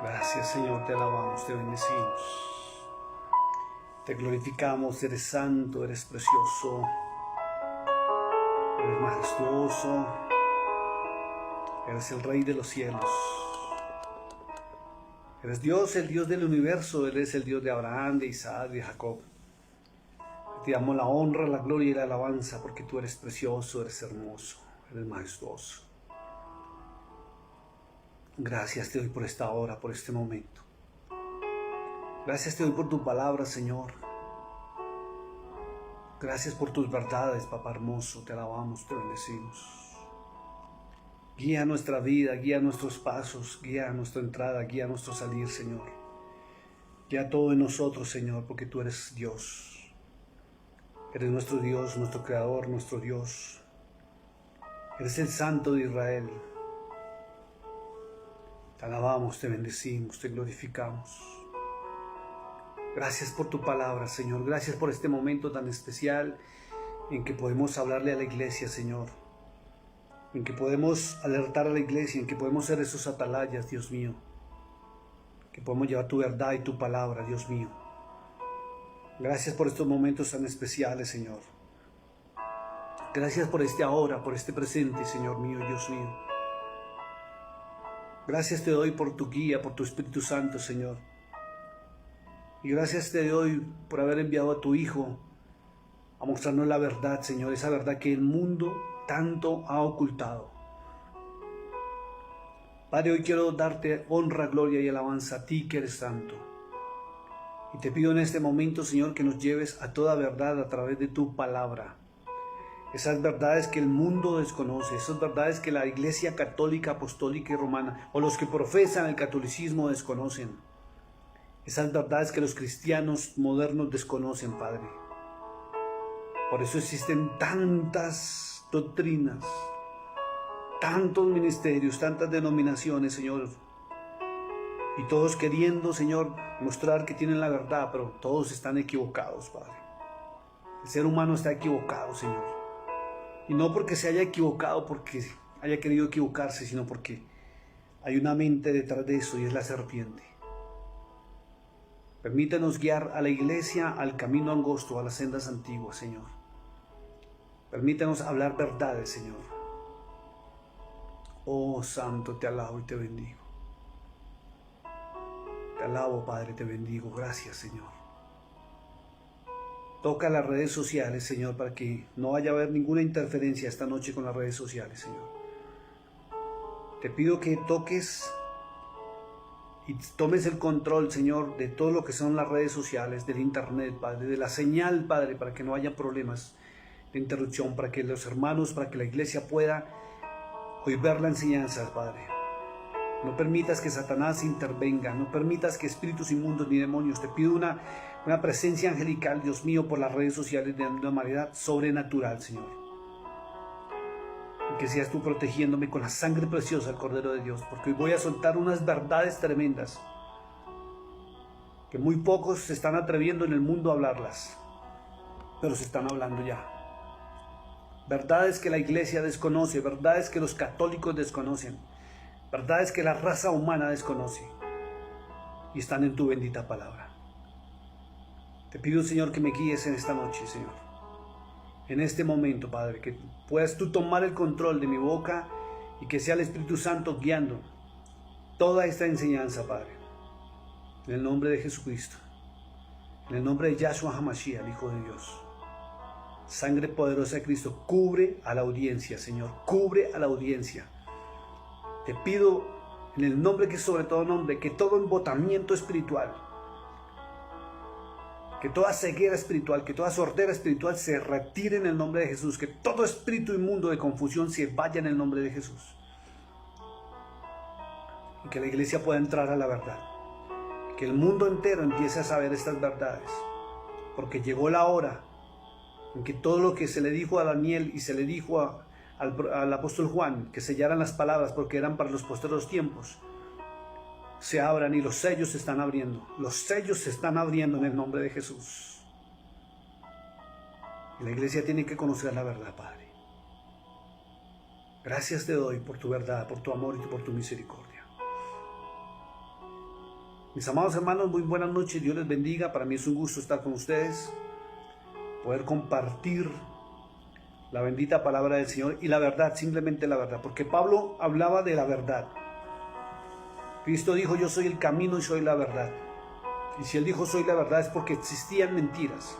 Gracias, Señor, te alabamos, te bendecimos. Te glorificamos, eres santo, eres precioso, eres majestuoso, eres el Rey de los cielos. Eres Dios, el Dios del universo, eres el Dios de Abraham, de Isaac, de Jacob. Te damos la honra, la gloria y la alabanza porque tú eres precioso, eres hermoso, eres majestuoso. Gracias te doy por esta hora, por este momento. Gracias te doy por tu palabra, Señor. Gracias por tus verdades, Papá hermoso. Te alabamos, te bendecimos. Guía nuestra vida, guía nuestros pasos, guía nuestra entrada, guía nuestro salir, Señor. Guía todo en nosotros, Señor, porque tú eres Dios. Eres nuestro Dios, nuestro Creador, nuestro Dios. Eres el Santo de Israel. Te alabamos, te bendecimos, te glorificamos. Gracias por tu palabra, Señor. Gracias por este momento tan especial en que podemos hablarle a la iglesia, Señor. En que podemos alertar a la iglesia, en que podemos ser esos atalayas, Dios mío. Que podemos llevar tu verdad y tu palabra, Dios mío. Gracias por estos momentos tan especiales, Señor. Gracias por este ahora, por este presente, Señor mío, Dios mío. Gracias te doy por tu guía, por tu Espíritu Santo, Señor. Y gracias te doy por haber enviado a tu Hijo a mostrarnos la verdad, Señor, esa verdad que el mundo tanto ha ocultado. Padre, hoy quiero darte honra, gloria y alabanza a ti que eres santo. Y te pido en este momento, Señor, que nos lleves a toda verdad a través de tu palabra. Esas verdades que el mundo desconoce, esas verdades que la Iglesia Católica, Apostólica y Romana, o los que profesan el catolicismo desconocen. Esas verdades que los cristianos modernos desconocen, Padre. Por eso existen tantas doctrinas, tantos ministerios, tantas denominaciones, Señor. Y todos queriendo, Señor, mostrar que tienen la verdad, pero todos están equivocados, Padre. El ser humano está equivocado, Señor. Y no porque se haya equivocado, porque haya querido equivocarse, sino porque hay una mente detrás de eso y es la serpiente. Permítanos guiar a la iglesia al camino angosto, a las sendas antiguas, Señor. Permítanos hablar verdades, Señor. Oh, Santo, te alabo y te bendigo. Te alabo, Padre, te bendigo. Gracias, Señor. Toca las redes sociales, Señor, para que no vaya a haber ninguna interferencia esta noche con las redes sociales, Señor. Te pido que toques y tomes el control, Señor, de todo lo que son las redes sociales, del internet, Padre, de la señal, Padre, para que no haya problemas de interrupción, para que los hermanos, para que la iglesia pueda hoy ver la enseñanza, Padre. No permitas que Satanás intervenga, no permitas que espíritus inmundos ni demonios. Te pido una presencia angelical, Dios mío, por las redes sociales de una manera sobrenatural, Señor. Y que seas tú protegiéndome con la sangre preciosa del Cordero de Dios, porque hoy voy a soltar unas verdades tremendas que muy pocos se están atreviendo en el mundo a hablarlas, pero se están hablando ya. Verdades que la iglesia desconoce, verdades que los católicos desconocen, verdades que la raza humana desconoce y están en tu bendita palabra. Te pido, Señor, que me guíes en esta noche, Señor. En este momento, Padre, que puedas tú tomar el control de mi boca y que sea el Espíritu Santo guiando toda esta enseñanza, Padre. En el nombre de Jesucristo, en el nombre de Yahshua HaMashiach, el Hijo de Dios. Sangre poderosa de Cristo, cubre a la audiencia, Señor, cubre a la audiencia. Te pido, en el nombre que es sobre todo nombre, que todo embotamiento espiritual, que toda ceguera espiritual, que toda sordera espiritual se retire en el nombre de Jesús. Que todo espíritu inmundo de confusión se vaya en el nombre de Jesús. Y que la iglesia pueda entrar a la verdad. Que el mundo entero empiece a saber estas verdades. Porque llegó la hora en que todo lo que se le dijo a Daniel y se le dijo al apóstol Juan, que sellaran las palabras porque eran para los postreros tiempos, se abran y los sellos se están abriendo. Los sellos se están abriendo en el nombre de Jesús. Y la iglesia tiene que conocer la verdad, Padre. Gracias te doy por tu verdad, por tu amor y por tu misericordia. Mis amados hermanos, muy buenas noches, Dios les bendiga. Para mí es un gusto estar con ustedes, poder compartir la bendita palabra del Señor y la verdad, simplemente la verdad, porque Pablo hablaba de la verdad. Cristo dijo: yo soy el camino y soy la verdad. Y si Él dijo soy la verdad, es porque existían mentiras.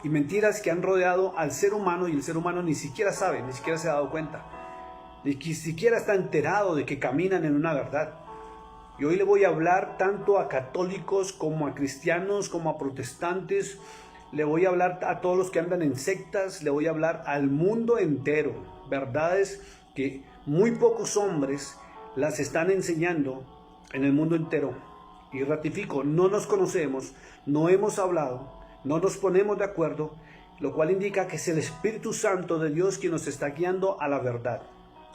Y mentiras que han rodeado al ser humano, y el ser humano ni siquiera sabe, ni siquiera se ha dado cuenta, ni siquiera está enterado de que caminan en una verdad. Y hoy le voy a hablar tanto a católicos como a cristianos, como a protestantes. Le voy a hablar a todos los que andan en sectas, le voy a hablar al mundo entero. Verdades que muy pocos hombres las están enseñando en el mundo entero. Y ratifico, no nos conocemos, no hemos hablado, no nos ponemos de acuerdo, lo cual indica que es el Espíritu Santo de Dios quien nos está guiando a la verdad.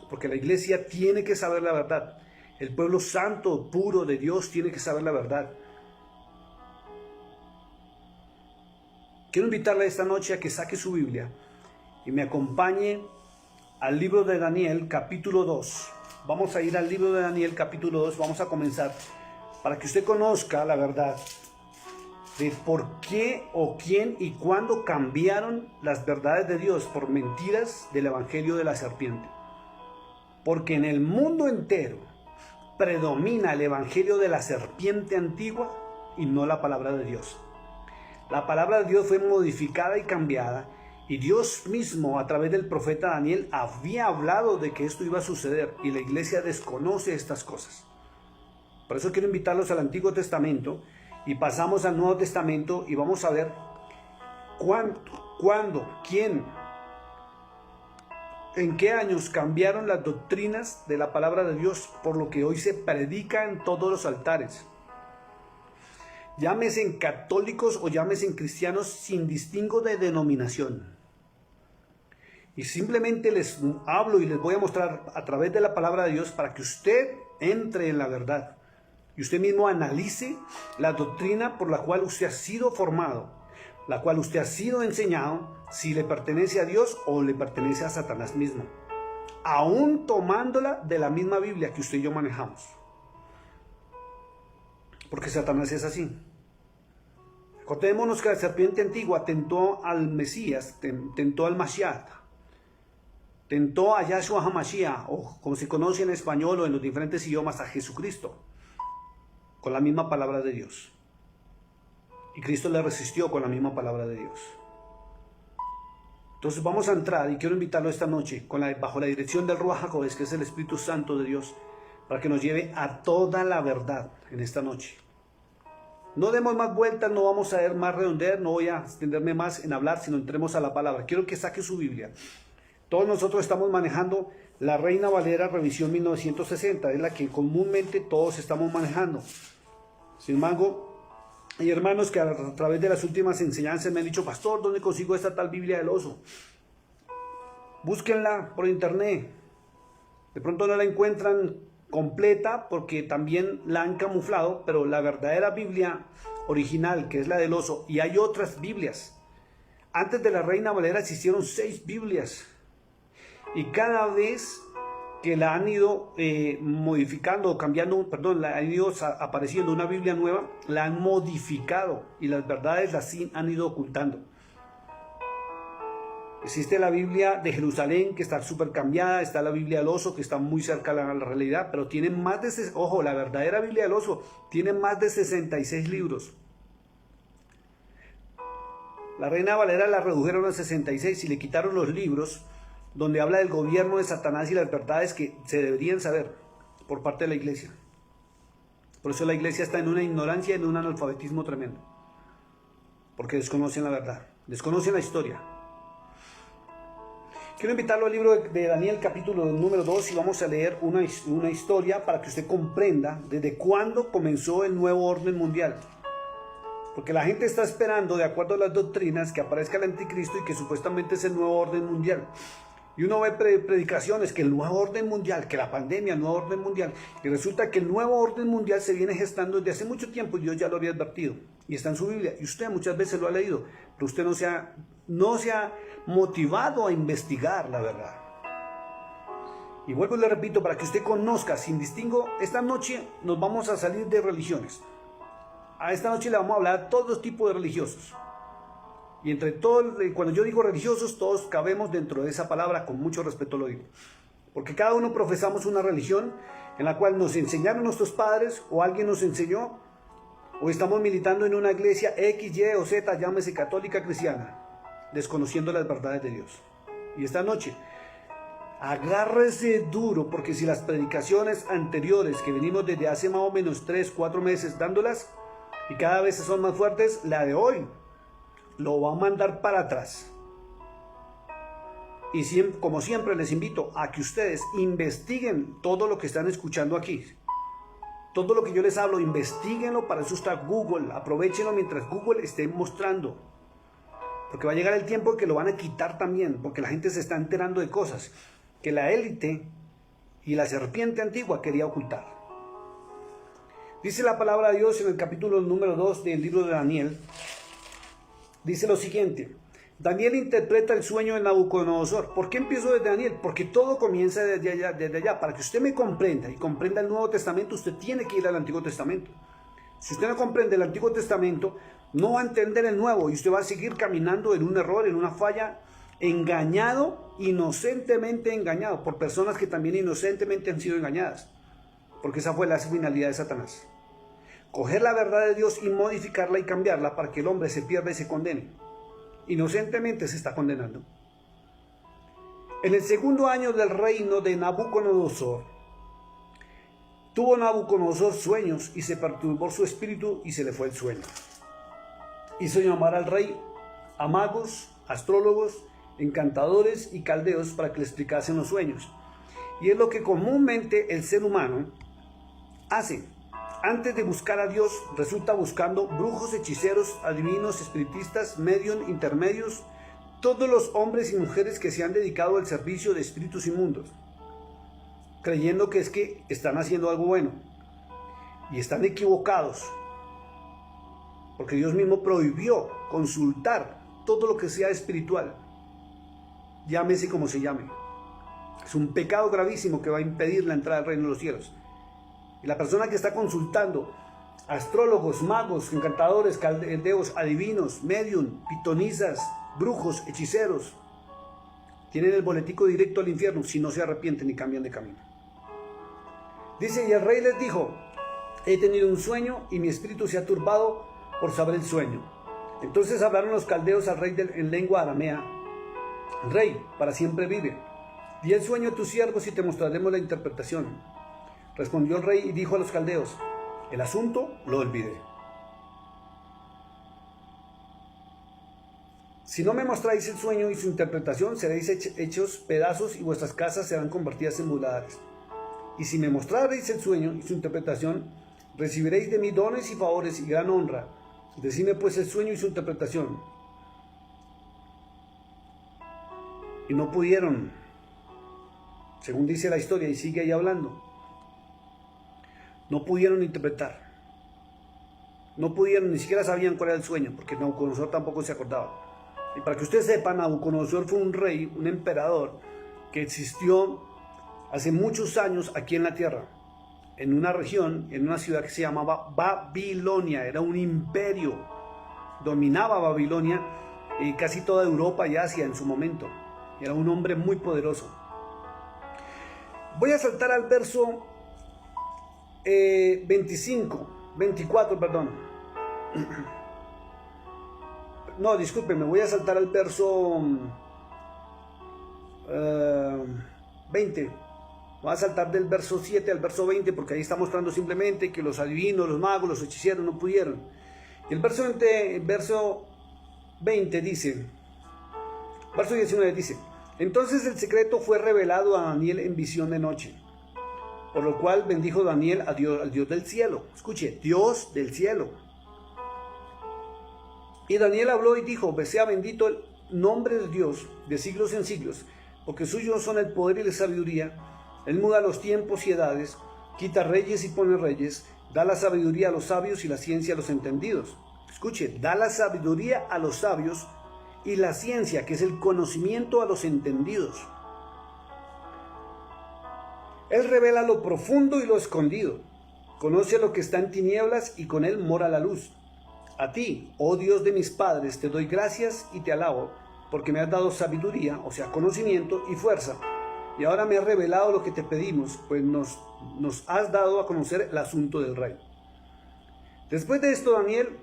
Porque la iglesia tiene que saber la verdad. El pueblo santo, puro de Dios, tiene que saber la verdad. Quiero invitarle esta noche a que saque su Biblia y me acompañe al libro de Daniel, capítulo 2. Vamos a ir al libro de Daniel, capítulo 2. Vamos a comenzar para que usted conozca la verdad de por qué o quién y cuándo cambiaron las verdades de Dios por mentiras del evangelio de la serpiente. Porque en el mundo entero predomina el evangelio de la serpiente antigua y no la palabra de Dios. La palabra de Dios fue modificada y cambiada, y Dios mismo a través del profeta Daniel había hablado de que esto iba a suceder, y la iglesia desconoce estas cosas. Por eso quiero invitarlos al Antiguo Testamento y pasamos al Nuevo Testamento y vamos a ver cuándo, quién, en qué años cambiaron las doctrinas de la palabra de Dios por lo que hoy se predica en todos los altares. Llámese en católicos o llámese en cristianos sin distingo de denominación. Y simplemente les hablo y les voy a mostrar a través de la palabra de Dios para que usted entre en la verdad y usted mismo analice la doctrina por la cual usted ha sido formado, la cual usted ha sido enseñado, si le pertenece a Dios o le pertenece a Satanás mismo, aún tomándola de la misma Biblia que usted y yo manejamos. Porque Satanás es así. Acordémonos que la serpiente antigua tentó al Mesías, tentó al Mashiach, tentó a Yahshua HaMashiach, o como se conoce en español o en los diferentes idiomas, a Jesucristo, con la misma palabra de Dios. Y Cristo le resistió con la misma palabra de Dios. Entonces vamos a entrar y quiero invitarlo esta noche bajo la dirección del Ruach HaKodesh, que es el Espíritu Santo de Dios, para que nos lleve a toda la verdad en esta noche. No demos más vueltas, no vamos a ver más redondear, no voy a extenderme más en hablar, sino entremos a la palabra. Quiero que saque su Biblia. Todos nosotros estamos manejando la Reina Valera Revisión 1960, es la que comúnmente todos estamos manejando. Sin embargo, hay hermanos que a través de las últimas enseñanzas me han dicho: pastor, ¿dónde consigo esta tal Biblia del oso? Búsquenla por internet. De pronto no la encuentran completa porque también la han camuflado, pero la verdadera Biblia original, que es la del oso, y hay otras Biblias. Antes de la Reina Valera existieron 6 Biblias. Y cada vez que la han ido modificando, cambiando, la han ido apareciendo una Biblia nueva, la han modificado y las verdades las han ido ocultando. Existe la Biblia de Jerusalén, que está súper cambiada, está la Biblia del oso, que está muy cerca de la realidad, pero tiene más de, ojo, la verdadera Biblia del oso tiene más de 66 libros. La Reina Valera la redujeron a 66 y le quitaron los libros donde habla del gobierno de Satanás y las verdades que se deberían saber por parte de la iglesia. Por eso la iglesia está en una ignorancia y en un analfabetismo tremendo, porque desconocen la verdad, desconocen la historia. Quiero invitarlo al libro de Daniel, capítulo número 2, y vamos a leer una historia para que usted comprenda desde cuándo comenzó el nuevo orden mundial. Porque la gente está esperando, de acuerdo a las doctrinas, que aparezca el anticristo y que supuestamente es el nuevo orden mundial. Y uno ve predicaciones que el nuevo orden mundial, que la pandemia, el nuevo orden mundial, y resulta que el nuevo orden mundial se viene gestando desde hace mucho tiempo y Dios ya lo había advertido. Y está en su Biblia, y usted muchas veces lo ha leído, pero usted no se ha motivado a investigar la verdad. Y vuelvo y le repito para que usted conozca, sin distingo, esta noche nos vamos a salir de religiones. A esta noche le vamos a hablar a todo tipo de religiosos. Y entre todos, cuando yo digo religiosos, todos cabemos dentro de esa palabra, con mucho respeto lo digo. Porque cada uno profesamos una religión en la cual nos enseñaron nuestros padres, o alguien nos enseñó, o estamos militando en una iglesia X, Y o Z, llámese católica, cristiana, desconociendo las verdades de Dios. Y esta noche, agárrese duro, porque si las predicaciones anteriores, que venimos desde hace más o menos 3, 4 meses dándolas, y cada vez son más fuertes, la de hoy lo va a mandar para atrás. Y siempre, como siempre, les invito a que ustedes investiguen todo lo que están escuchando aquí. Todo lo que yo les hablo, investiguenlo, para eso está Google. Aprovechenlo mientras Google esté mostrando. Porque va a llegar el tiempo que lo van a quitar también, porque la gente se está enterando de cosas que la élite y la serpiente antigua quería ocultar. Dice la palabra de Dios en el capítulo número 2 del libro de Daniel. Dice lo siguiente: Daniel interpreta el sueño de Nabucodonosor. ¿Por qué empiezo desde Daniel? Porque todo comienza desde allá. Para que usted me comprenda y comprenda el Nuevo Testamento, usted tiene que ir al Antiguo Testamento. Si usted no comprende el Antiguo Testamento, no va a entender el Nuevo y usted va a seguir caminando en un error, en una falla, engañado, inocentemente engañado, por personas que también inocentemente han sido engañadas. Porque esa fue la finalidad de Satanás. Coger la verdad de Dios y modificarla y cambiarla para que el hombre se pierda y se condene. Inocentemente se está condenando. En el segundo año del reino de Nabucodonosor, tuvo Nabucodonosor sueños y se perturbó su espíritu y se le fue el sueño. Hizo llamar al rey a magos, astrólogos, encantadores y caldeos para que le explicasen los sueños. Y es lo que comúnmente el ser humano hace. Antes de buscar a Dios, resulta buscando brujos, hechiceros, adivinos, espiritistas, medium, intermedios, todos los hombres y mujeres que se han dedicado al servicio de espíritus inmundos, creyendo que es que están haciendo algo bueno. Y están equivocados, porque Dios mismo prohibió consultar todo lo que sea espiritual, llámese como se llame. Es un pecado gravísimo que va a impedir la entrada al reino de los cielos. Y la persona que está consultando astrólogos, magos, encantadores, caldeos, adivinos, medium, pitonisas, brujos, hechiceros, tienen el boletico directo al infierno si no se arrepienten y cambian de camino. Dice: y el rey les dijo: he tenido un sueño y mi espíritu se ha turbado por saber el sueño. Entonces hablaron los caldeos al rey en lengua aramea: Rey, para siempre vive. Di el sueño a tus siervos y te mostraremos la interpretación. Respondió el rey y dijo a los caldeos: el asunto lo olvidé. Si no me mostráis el sueño y su interpretación, seréis hechos pedazos y vuestras casas serán convertidas en muladres. Y si me mostraréis el sueño y su interpretación, recibiréis de mí dones y favores y gran honra. Decidme pues el sueño y su interpretación. Y no pudieron, según dice la historia, y sigue ahí hablando. No pudieron interpretar. No pudieron, ni siquiera sabían cuál era el sueño, porque Nabucodonosor tampoco se acordaba. Y para que ustedes sepan, Nabucodonosor fue un rey, un emperador, que existió hace muchos años aquí en la tierra, en una región, en una ciudad que se llamaba Babilonia. Era un imperio, dominaba Babilonia y casi toda Europa y Asia en su momento. Era un hombre muy poderoso. Voy a saltar al verso 24, perdón. No, discúlpenme, voy a saltar al verso 20. Voy a saltar del verso 7 al verso 20, porque ahí está mostrando simplemente que los adivinos, los magos, los hechiceros no pudieron. Y el verso 20 dice, verso 19 dice: entonces el secreto fue revelado a Daniel en visión de noche. Por lo cual bendijo Daniel a Dios, al Dios del cielo. Escuche, Dios del cielo. Y Daniel habló y dijo: sea bendito el nombre de Dios de siglos en siglos, porque suyos son el poder y la sabiduría. Él muda los tiempos y edades, quita reyes y pone reyes, da la sabiduría a los sabios y la ciencia a los entendidos. Escuche, da la sabiduría a los sabios y la ciencia, que es el conocimiento, a los entendidos. Él revela lo profundo y lo escondido. Conoce lo que está en tinieblas y con él mora la luz. A ti, oh Dios de mis padres, te doy gracias y te alabo, porque me has dado sabiduría, o sea, conocimiento y fuerza. Y ahora me has revelado lo que te pedimos, pues nos has dado a conocer el asunto del rey. Después de esto, Daniel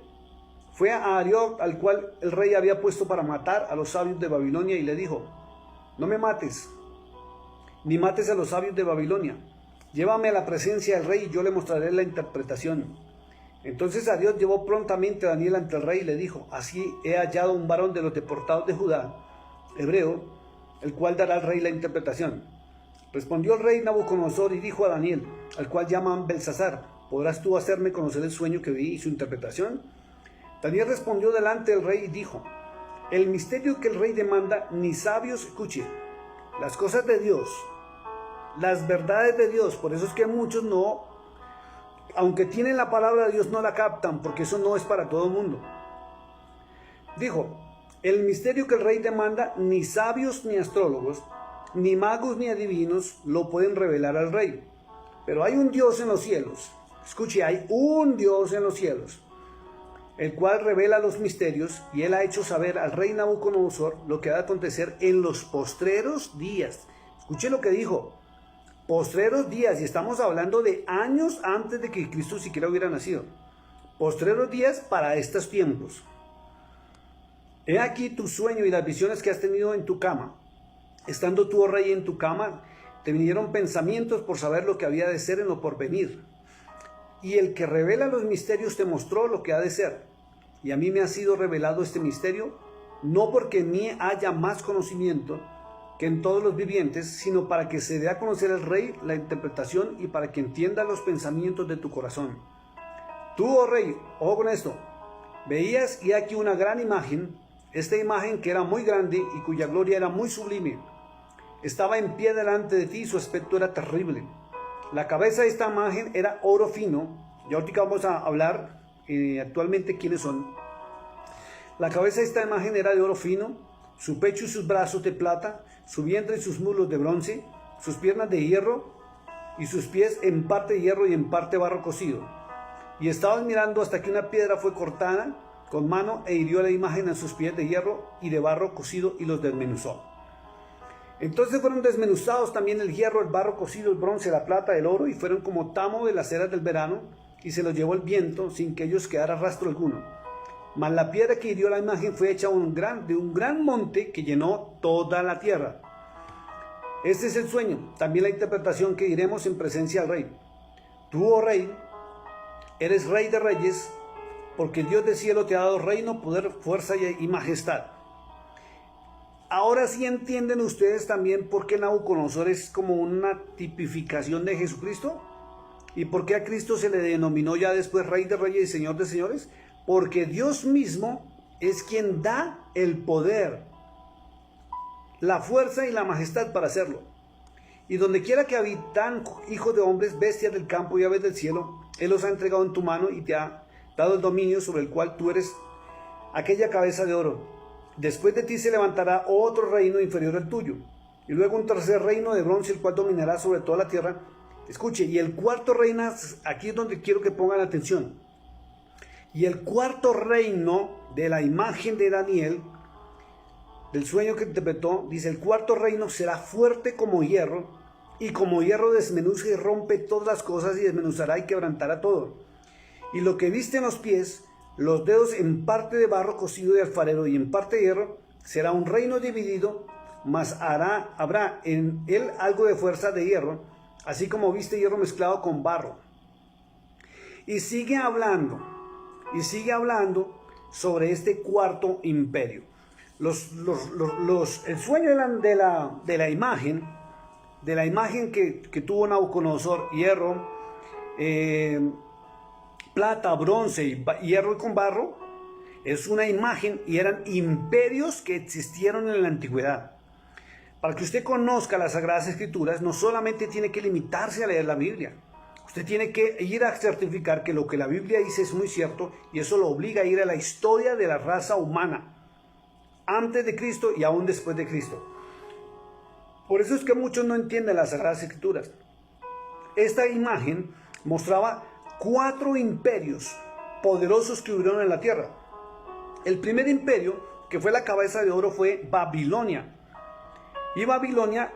fue a Arioc, al cual el rey había puesto para matar a los sabios de Babilonia, y le dijo: no me mates, ni mates a los sabios de Babilonia. Llévame a la presencia del rey y yo le mostraré la interpretación. Entonces Arioc llevó prontamente a Daniel ante el rey y le dijo: así he hallado un varón de los deportados de Judá, hebreo, el cual dará al rey la interpretación. Respondió el rey Nabucodonosor y dijo a Daniel, al cual llaman Belsasar: ¿podrás tú hacerme conocer el sueño que vi y su interpretación? Daniel respondió delante del rey y dijo: el misterio que el rey demanda, ni sabios, escuche, las cosas de Dios, las verdades de Dios. Por eso es que muchos no, aunque tienen la palabra de Dios, no la captan, porque eso no es para todo el mundo. Dijo: el misterio que el rey demanda, ni sabios ni astrólogos, ni magos ni adivinos lo pueden revelar al rey. Pero hay un Dios en los cielos, escuche, hay un Dios en los cielos, el cual revela los misterios, y él ha hecho saber al rey Nabucodonosor lo que ha de acontecer en los postreros días. Escuche lo que dijo: postreros días, y estamos hablando de años antes de que Cristo siquiera hubiera nacido. Postreros días para estos tiempos. He aquí tu sueño y las visiones que has tenido en tu cama. Estando tú, oh rey, en tu cama, te vinieron pensamientos por saber lo que había de ser en lo porvenir. Y el que revela los misterios te mostró lo que ha de ser. Y a mí me ha sido revelado este misterio, no porque en mí haya más conocimiento que en todos los vivientes, sino para que se dé a conocer al rey la interpretación y para que entienda los pensamientos de tu corazón. Tú, oh rey, ojo con esto, veías y aquí una gran imagen, esta imagen que era muy grande y cuya gloria era muy sublime. Estaba en pie delante de ti y su aspecto era terrible. La cabeza de esta imagen era oro fino. Ya ahorita vamos a hablar actualmente quiénes son. La cabeza de esta imagen era de oro fino, su pecho y sus brazos de plata, su vientre y sus muslos de bronce, sus piernas de hierro y sus pies en parte de hierro y en parte barro cocido. Y estabas mirando hasta que una piedra fue cortada con mano e hirió la imagen en sus pies de hierro y de barro cocido y los desmenuzó. Entonces fueron desmenuzados también el hierro, el barro cocido, el bronce, la plata, el oro, y fueron como tamo de las eras del verano, y se los llevó el viento sin que ellos quedara rastro alguno. Mas la piedra que hirió la imagen fue hecha de un gran monte que llenó toda la tierra. Este es el sueño, también la interpretación que diremos en presencia del rey. Tú, oh rey, eres rey de reyes, porque Dios del cielo te ha dado reino, poder, fuerza y majestad. Ahora sí entienden ustedes también por qué Nabucodonosor es como una tipificación de Jesucristo, y por qué a Cristo se le denominó ya después Rey de Reyes y Señor de Señores, porque Dios mismo es quien da el poder, la fuerza y la majestad para hacerlo. Y donde quiera que habitan hijos de hombres, bestias del campo y aves del cielo, Él los ha entregado en tu mano y te ha dado el dominio sobre el cual tú eres aquella cabeza de oro. Después de ti se levantará otro reino inferior al tuyo, y luego un tercer reino de bronce, el cual dominará sobre toda la tierra. Escuche, y el cuarto reino, aquí es donde quiero que pongan atención, y el cuarto reino de la imagen de Daniel, del sueño que interpretó, dice: el cuarto reino será fuerte como hierro, y como hierro desmenuza y rompe todas las cosas, y desmenuzará y quebrantará todo. Y lo que viste en los pies, los dedos en parte de barro cocido de alfarero y en parte de hierro, será un reino dividido, mas habrá en él algo de fuerza de hierro, así como viste hierro mezclado con barro. Y sigue hablando sobre este cuarto imperio. El sueño de la imagen que tuvo Nabucodonosor, hierro, plata, bronce y hierro con barro, es una imagen y eran imperios que existieron en la antigüedad. Para que usted conozca las Sagradas Escrituras, no solamente tiene que limitarse a leer la Biblia, usted tiene que ir a certificar que lo que la Biblia dice es muy cierto, y eso lo obliga a ir a la historia de la raza humana, antes de Cristo y aún después de Cristo. Por eso es que muchos no entienden las Sagradas Escrituras. esta imagen mostraba 4 imperios poderosos que hubieron en la tierra. El primer imperio, que fue la cabeza de oro, fue Babilonia. Y Babilonia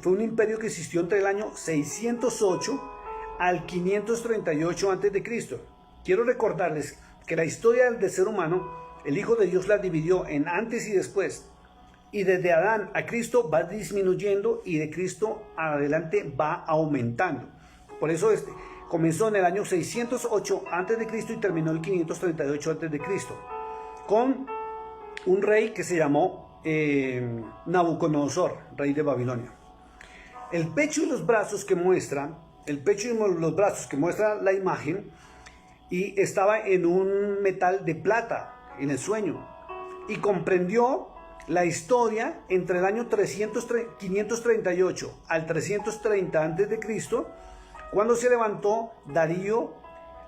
fue un imperio que existió entre el año 608 al 538 a.C. Quiero recordarles que la historia del ser humano, el Hijo de Dios la dividió en antes y después. Y desde Adán a Cristo va disminuyendo y de Cristo adelante va aumentando. Por eso comenzó en el año 608 a.C. y terminó el 538 a.C. con un rey que se llamó Nabucodonosor, rey de Babilonia. El pecho y los brazos que muestra la imagen, y estaba en un metal de plata en el sueño, y comprendió la historia entre el año 538 al 330 a.C., cuando se levantó Darío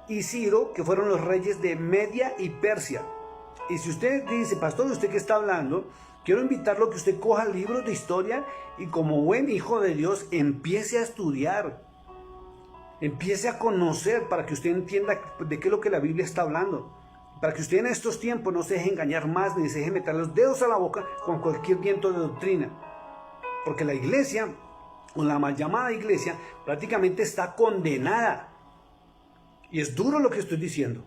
y Ciro, que fueron los reyes de Media y Persia. Y si usted dice, pastor, ¿usted qué está hablando? Quiero invitarlo a que usted coja libros de historia y, como buen hijo de Dios, empiece a estudiar, empiece a conocer, para que usted entienda de qué es lo que la Biblia está hablando, para que usted en estos tiempos no se deje engañar más, ni se deje meter los dedos a la boca con cualquier viento de doctrina. Porque la iglesia, o la mal llamada iglesia, prácticamente está condenada. Y es duro lo que estoy diciendo.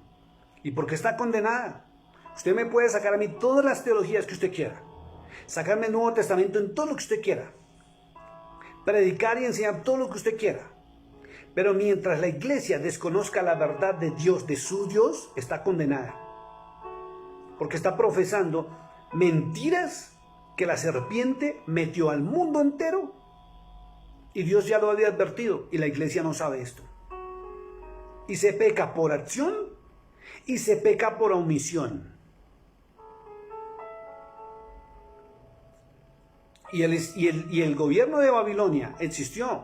¿Y por qué está condenada? Usted me puede sacar a mí todas las teologías que usted quiera, sacarme el Nuevo Testamento en todo lo que usted quiera, predicar y enseñar todo lo que usted quiera, pero mientras la iglesia desconozca la verdad de Dios, de su Dios, está condenada, porque está profesando mentiras que la serpiente metió al mundo entero, y Dios ya lo había advertido, y la iglesia no sabe esto. Y se peca por acción y se peca por omisión. Y el gobierno de Babilonia existió.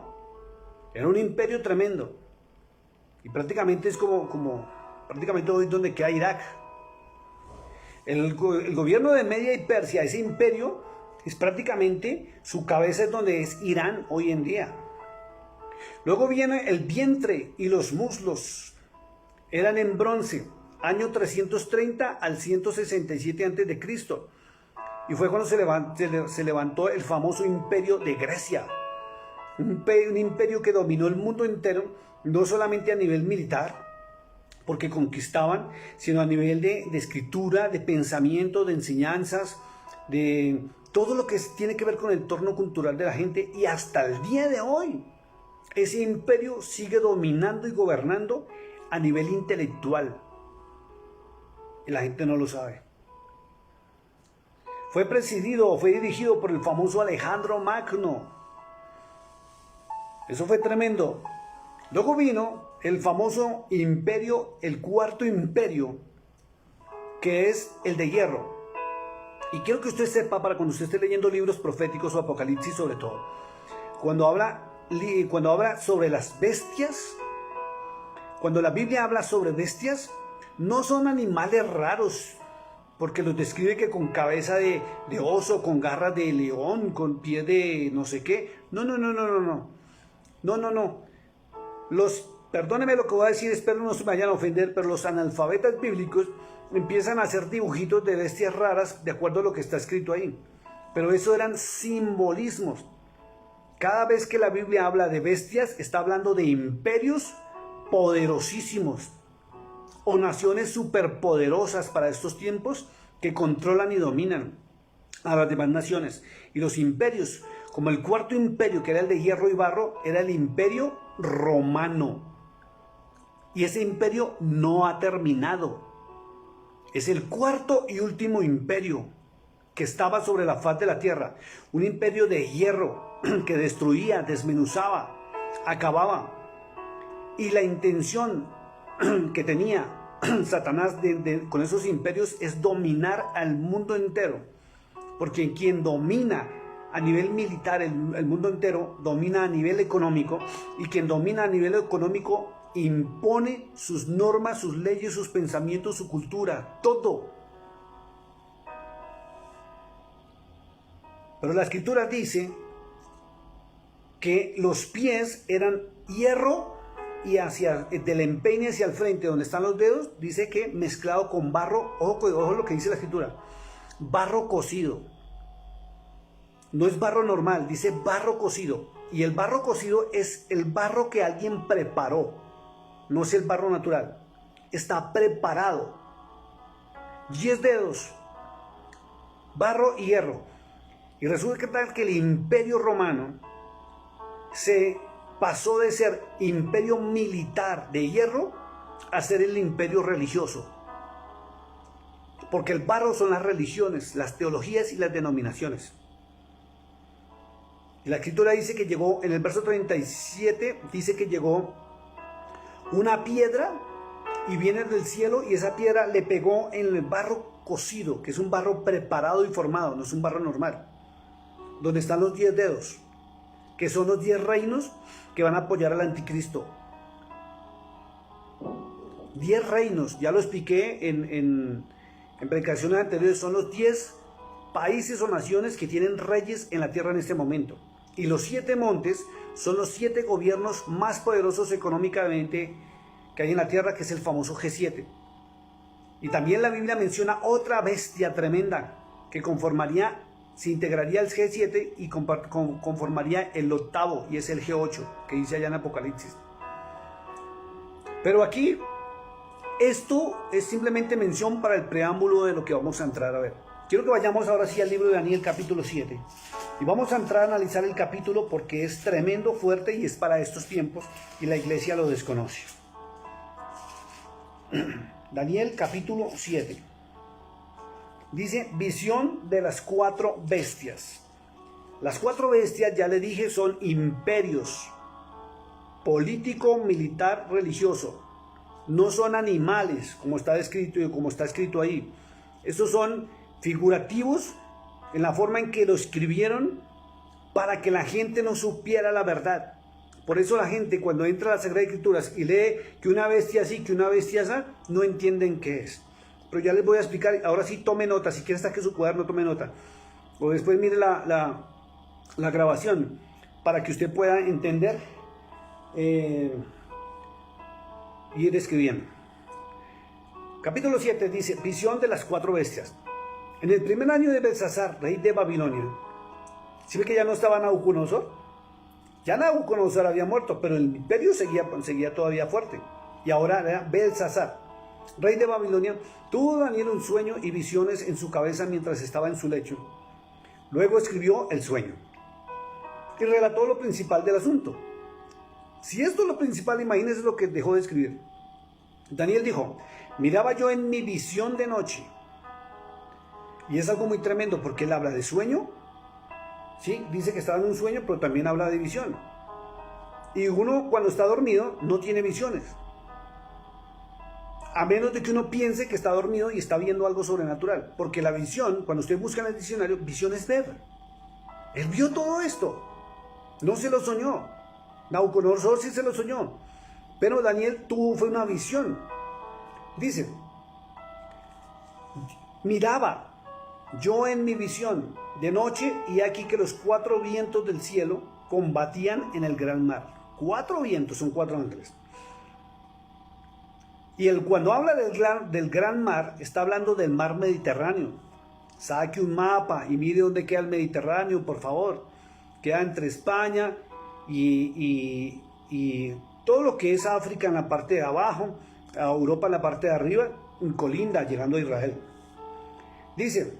Era un imperio tremendo. Y prácticamente es como prácticamente hoy donde queda Irak. El gobierno de Media y Persia, ese imperio, es prácticamente, su cabeza es donde es Irán hoy en día. Luego viene el vientre y los muslos. Eran en bronce, año 330 al 167 a.C. Y fue cuando se levantó el famoso imperio de Grecia. Un imperio que dominó el mundo entero, no solamente a nivel militar, porque conquistaban, sino a nivel de escritura, de pensamiento, de enseñanzas, de todo lo que tiene que ver con el entorno cultural de la gente. Y hasta el día de hoy, ese imperio sigue dominando y gobernando a nivel intelectual. Y la gente no lo sabe. Fue dirigido por el famoso Alejandro Magno. Eso fue tremendo. Luego vino el famoso imperio, el cuarto imperio, que es el de hierro. Y quiero que usted sepa, para cuando usted esté leyendo libros proféticos o Apocalipsis sobre todo, cuando habla sobre las bestias, cuando la Biblia habla sobre bestias, no son animales raros, porque los describe que con cabeza de oso, con garras de león, con pie de no sé qué. No. Perdóneme lo que voy a decir, espero no se me vayan a ofender, pero los analfabetas bíblicos empiezan a hacer dibujitos de bestias raras de acuerdo a lo que está escrito ahí. Pero eso eran simbolismos. Cada vez que la Biblia habla de bestias, está hablando de imperios poderosísimos o naciones superpoderosas para estos tiempos que controlan y dominan a las demás naciones. Y los imperios, como el cuarto imperio, que era el de hierro y barro, era el imperio romano. Y ese imperio no ha terminado. Es el cuarto y último imperio que estaba sobre la faz de la tierra. Un imperio de hierro que destruía, desmenuzaba, acababa. Y la intención que tenía Satanás con esos imperios es dominar al mundo entero. Porque quien domina a nivel militar el mundo entero, domina a nivel económico. Y quien domina a nivel económico impone sus normas, sus leyes, sus pensamientos, su cultura, todo. Pero la escritura dice que los pies eran hierro y del empeine hacia el frente, donde están los dedos, dice que mezclado con barro, ojo lo que dice la escritura, barro cocido. No es barro normal, dice barro cocido. Y el barro cocido es el barro que alguien preparó, no es el barro natural. Está preparado. 10 dedos, barro y hierro. Y resulta que el imperio romano se pasó de ser imperio militar de hierro a ser el imperio religioso. Porque el barro son las religiones, las teologías y las denominaciones. La escritura dice que llegó, en el verso 37, dice que llegó una piedra y viene del cielo y esa piedra le pegó en el barro cocido, que es un barro preparado y formado, no es un barro normal, donde están los 10 dedos, que son los 10 reinos que van a apoyar al anticristo. 10 reinos, ya lo expliqué en predicaciones anteriores, son los 10 países o naciones que tienen reyes en la tierra en este momento. Y los 7 montes son los 7 gobiernos más poderosos económicamente que hay en la tierra, que es el famoso G7. Y también la Biblia menciona otra bestia tremenda que se integraría al G7 y conformaría el octavo, y es el G8, que dice allá en Apocalipsis. Pero aquí, esto es simplemente mención para el preámbulo de lo que vamos a entrar a ver. Quiero que vayamos ahora sí al libro de Daniel capítulo 7. Y vamos a entrar a analizar el capítulo porque es tremendo, fuerte y es para estos tiempos y la iglesia lo desconoce. Daniel capítulo 7. Dice, visión de las 4 bestias. Las 4 bestias, ya le dije, son imperios. Político, militar, religioso. No son animales, como está descrito y como está escrito ahí. Estos son figurativos en la forma en que lo escribieron para que la gente no supiera la verdad. Por eso la gente cuando entra a las Sagradas Escrituras y lee que una bestia así, que una bestia así, no entienden qué es. Pero ya les voy a explicar, ahora sí tome nota, si quiere saque su cuaderno, tome nota. O después mire la grabación para que usted pueda entender y ir escribiendo. Capítulo 7 dice, visión de las 4 bestias. En el primer año de Belsasar, rey de Babilonia, ¿sí ve que ya no estaba Nabucodonosor? Ya Nabucodonosor había muerto, pero el imperio seguía todavía fuerte. Y ahora era Belsasar, rey de Babilonia. Tuvo Daniel un sueño y visiones en su cabeza mientras estaba en su lecho. Luego escribió el sueño y relató lo principal del asunto. Si esto es lo principal, imagínense lo que dejó de escribir. Daniel dijo, miraba yo en mi visión de noche. Y es algo muy tremendo porque él habla de sueño. Sí, dice que estaba en un sueño, pero también habla de visión. Y uno cuando está dormido no tiene visiones. A menos de que uno piense que está dormido y está viendo algo sobrenatural. Porque la visión, cuando usted busca en el diccionario, visión es ver. Él vio todo esto. No se lo soñó. Nabucodonosor sí se lo soñó. Pero Daniel fue una visión. Dice, miraba yo en mi visión de noche y aquí que los 4 vientos del cielo combatían en el gran mar. 4 vientos, son 4 ángeles. Y cuando habla del gran mar, está hablando del mar Mediterráneo. Saque un mapa y mire dónde queda el Mediterráneo, por favor. Queda entre España y todo lo que es África en la parte de abajo, a Europa en la parte de arriba, en colinda, llegando a Israel. Dice,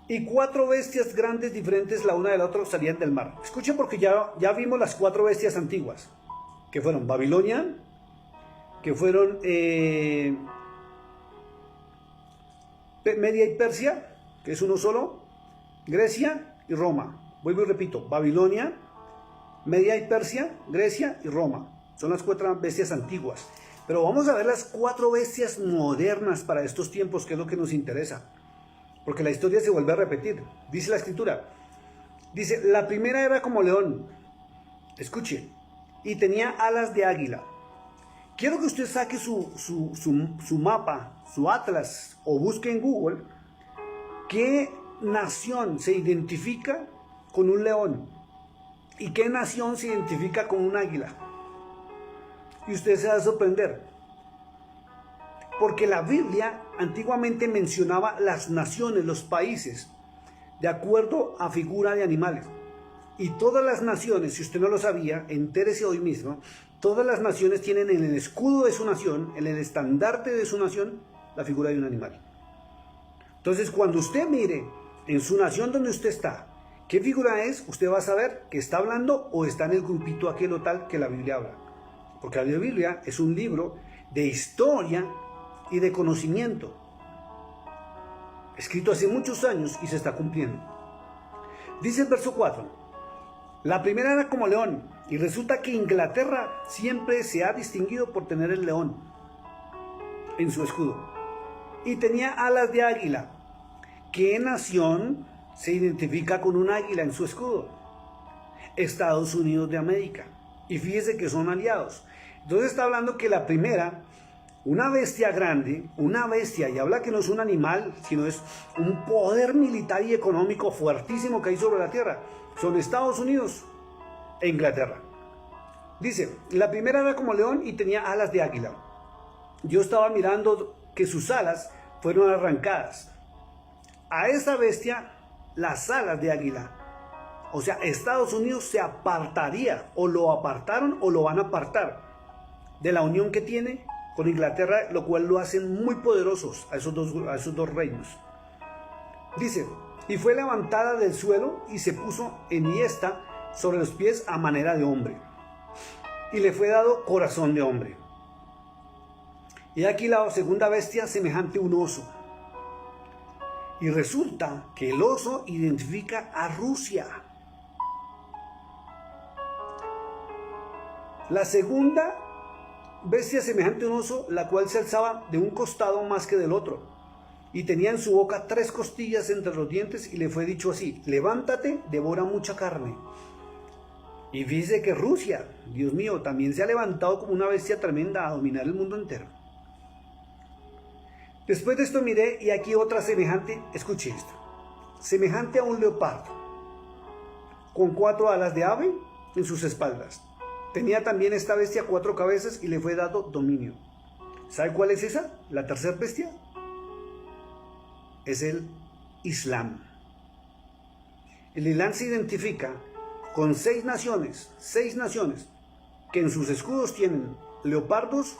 y 4 bestias grandes diferentes la una de la otra salían del mar. Escuchen porque ya vimos las 4 bestias antiguas, que fueron Babilonia, que fueron Media y Persia, que es uno solo, Grecia y Roma. Vuelvo y repito, Babilonia, Media y Persia, Grecia y Roma. Son las 4 bestias antiguas. Pero vamos a ver las 4 bestias modernas para estos tiempos, que es lo que nos interesa. Porque la historia se vuelve a repetir. Dice la escritura. Dice, la primera era como león. Escuche. Y tenía alas de águila. Quiero que usted saque su mapa, su atlas, o busque en Google qué nación se identifica con un león. ¿Y qué nación se identifica con un águila? Y usted se va a sorprender. Porque la Biblia antiguamente mencionaba las naciones, los países, de acuerdo a figura de animales. Y todas las naciones, si usted no lo sabía, entérese hoy mismo, todas las naciones tienen en el escudo de su nación, en el estandarte de su nación, la figura de un animal. Entonces, cuando usted mire en su nación donde usted está, qué figura es, usted va a saber que está hablando o está en el grupito aquel o tal que la Biblia habla. Porque la Biblia es un libro de historia y de conocimiento, escrito hace muchos años y se está cumpliendo. Dice el verso 4, la primera era como león, y resulta que Inglaterra siempre se ha distinguido por tener el león en su escudo, y tenía alas de águila. ¿Qué nación se identifica con un águila en su escudo? Estados Unidos de América, y fíjese que son aliados. Entonces está hablando que la primera, una bestia grande, una bestia, y habla que no es un animal, sino es un poder militar y económico fuertísimo que hay sobre la tierra, son Estados Unidos e Inglaterra. Dice, la primera era como león y tenía alas de águila. Yo estaba mirando que sus alas fueron arrancadas. A esa bestia, las alas de águila. O sea, Estados Unidos se apartaría, o lo apartaron o lo van a apartar de la unión que tiene con Inglaterra, lo cual lo hacen muy poderosos a esos dos reinos. Dice, y fue levantada del suelo y se puso enhiesta sobre los pies a manera de hombre, y le fue dado corazón de hombre. Y aquí la segunda bestia semejante a un oso. Y resulta que el oso identifica a Rusia. La segunda bestia semejante a un oso, la cual se alzaba de un costado más que del otro, y tenía en su boca 3 costillas entre los dientes, y le fue dicho así, levántate, devora mucha carne. Y fíjese que Rusia, Dios mío, también se ha levantado como una bestia tremenda a dominar el mundo entero. Después de esto miré, y aquí otra semejante, escuche esto, semejante a un leopardo, con 4 alas de ave en sus espaldas. Tenía también esta bestia 4 cabezas y le fue dado dominio. ¿Sabe cuál es esa? La tercera bestia. Es el Islam. El Islam se identifica con 6 naciones que en sus escudos tienen leopardos,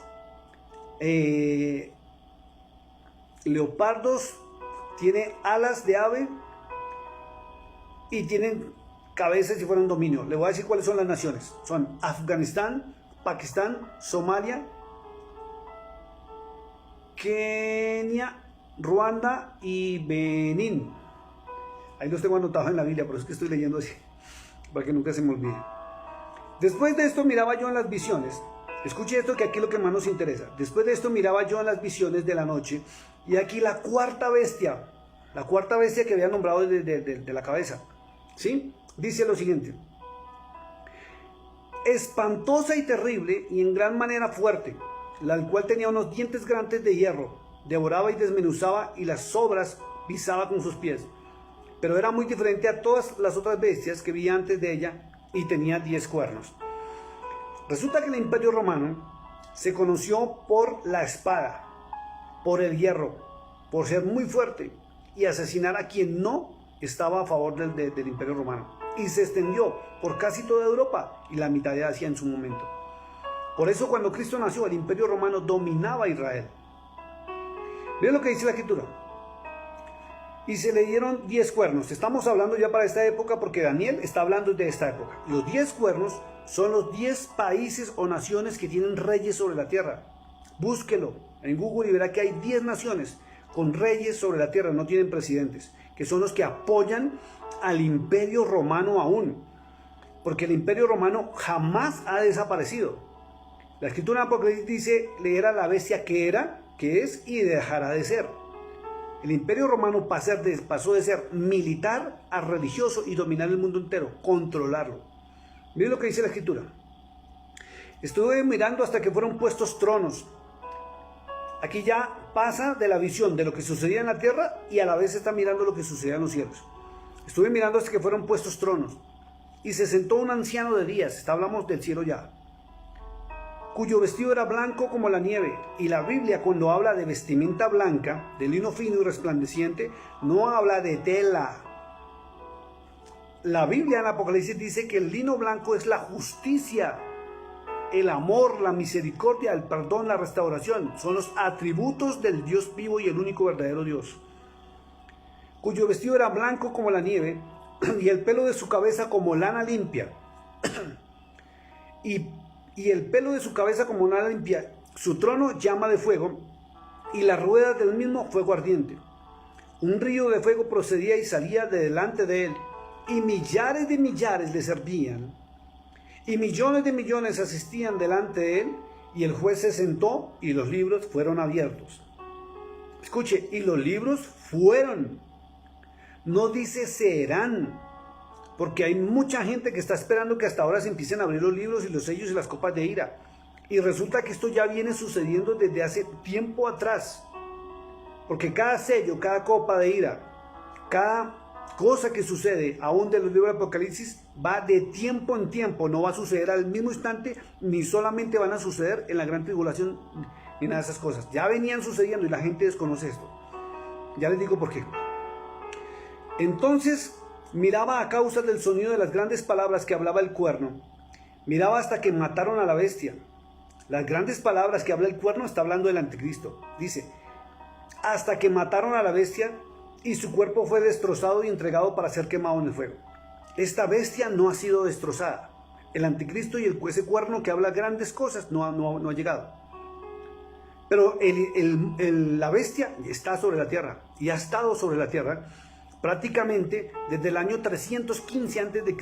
tiene alas de ave y tienen cabezas si fueran dominio. Le voy a decir cuáles son las naciones. Son Afganistán, Pakistán, Somalia, Kenia, Ruanda y Benín. Ahí los tengo anotados en la Biblia, por eso es que estoy leyendo así, para que nunca se me olvide. Después de esto miraba yo en las visiones. Escuche esto, que aquí es lo que más nos interesa. Después de esto miraba yo en las visiones de la noche, y aquí la cuarta bestia que había nombrado de la cabeza, ¿sí? Dice lo siguiente: espantosa y terrible y en gran manera fuerte, la cual tenía unos dientes grandes de hierro, devoraba y desmenuzaba, y las sobras pisaba con sus pies. Pero era muy diferente a todas las otras bestias que vi antes de ella, y tenía 10 cuernos. Resulta que el Imperio Romano se conoció por la espada, por el hierro, por ser muy fuerte y asesinar a quien no estaba a favor del Imperio Romano. Y se extendió por casi toda Europa y la mitad de Asia en su momento. Por eso cuando Cristo nació, el Imperio Romano dominaba a Israel. Vean lo que dice la Escritura. Y se le dieron 10 cuernos. Estamos hablando ya para esta época, porque Daniel está hablando de esta época. Los 10 cuernos son los 10 países o naciones que tienen reyes sobre la tierra. Búsquelo en Google y verá que hay 10 naciones con reyes sobre la tierra, no tienen presidentes, que son los que apoyan al Imperio Romano aún, porque el Imperio Romano jamás ha desaparecido. La Escritura en Apocalipsis dice, le era la bestia que era, que es y dejará de ser. El Imperio Romano pasó de ser militar a religioso y dominar el mundo entero, controlarlo. Miren lo que dice la Escritura. Estuve mirando hasta que fueron puestos tronos. Aquí ya pasa de la visión de lo que sucedía en la tierra y a la vez está mirando lo que sucedía en los cielos. Estuve mirando hasta que fueron puestos tronos, y se sentó un anciano de días, hablamos del cielo ya, cuyo vestido era blanco como la nieve. Y la Biblia, cuando habla de vestimenta blanca, de lino fino y resplandeciente, no habla de tela. La Biblia en Apocalipsis dice que el lino blanco es la justicia, el amor, la misericordia, el perdón, la restauración. Son los atributos del Dios vivo y el único verdadero Dios. Cuyo vestido era blanco como la nieve, y el pelo de su cabeza como lana limpia. y el pelo de su cabeza como lana limpia. Su trono llama de fuego, y las ruedas del mismo fuego ardiente. Un río de fuego procedía y salía de delante de él, y millares de millares le servían, y millones de millones asistían delante de él, y el juez se sentó, y los libros fueron abiertos. Escuche, y los libros fueron, no dice serán, porque hay mucha gente que está esperando que hasta ahora se empiecen a abrir los libros y los sellos y las copas de ira, y resulta que esto ya viene sucediendo desde hace tiempo atrás, porque cada sello, cada copa de ira, cada cosa que sucede aún de los libros de Apocalipsis va de tiempo en tiempo, no va a suceder al mismo instante, ni solamente van a suceder en la gran tribulación, ni nada de esas cosas. Ya venían sucediendo y la gente desconoce esto. Ya les digo por qué. Entonces miraba a causa del sonido de las grandes palabras que hablaba el cuerno. Miraba hasta que mataron a la bestia. Las grandes palabras que habla el cuerno está hablando del anticristo. Dice, hasta que mataron a la bestia, y su cuerpo fue destrozado y entregado para ser quemado en el fuego. Esta bestia no ha sido destrozada. El anticristo y ese cuerno que habla grandes cosas no ha llegado. Pero la bestia está sobre la tierra, y ha estado sobre la tierra prácticamente desde el año 315 a.C.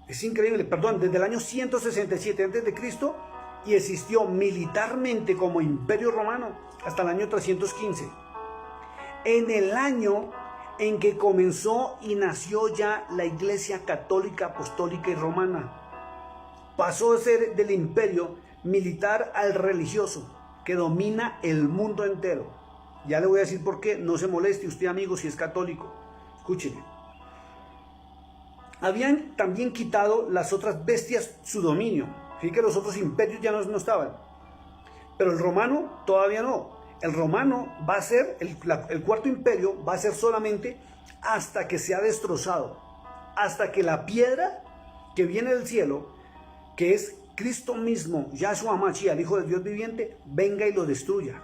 Es increíble, perdón, desde el año 167 a.C. y existió militarmente como imperio romano hasta el año 315. En el año en que comenzó y nació ya la Iglesia Católica, Apostólica y Romana, pasó a ser del imperio militar al religioso, que domina el mundo entero. Ya le voy a decir por qué, no se moleste usted, amigo, si es católico. Escúcheme. Habían también quitado las otras bestias su dominio. Fíjate que los otros imperios ya no estaban. Pero el romano todavía no. El romano va a ser, el cuarto imperio va a ser solamente hasta que sea destrozado. Hasta que la piedra que viene del cielo, que es Cristo mismo, Yahshua Mashiach, el Hijo del Dios viviente, venga y lo destruya.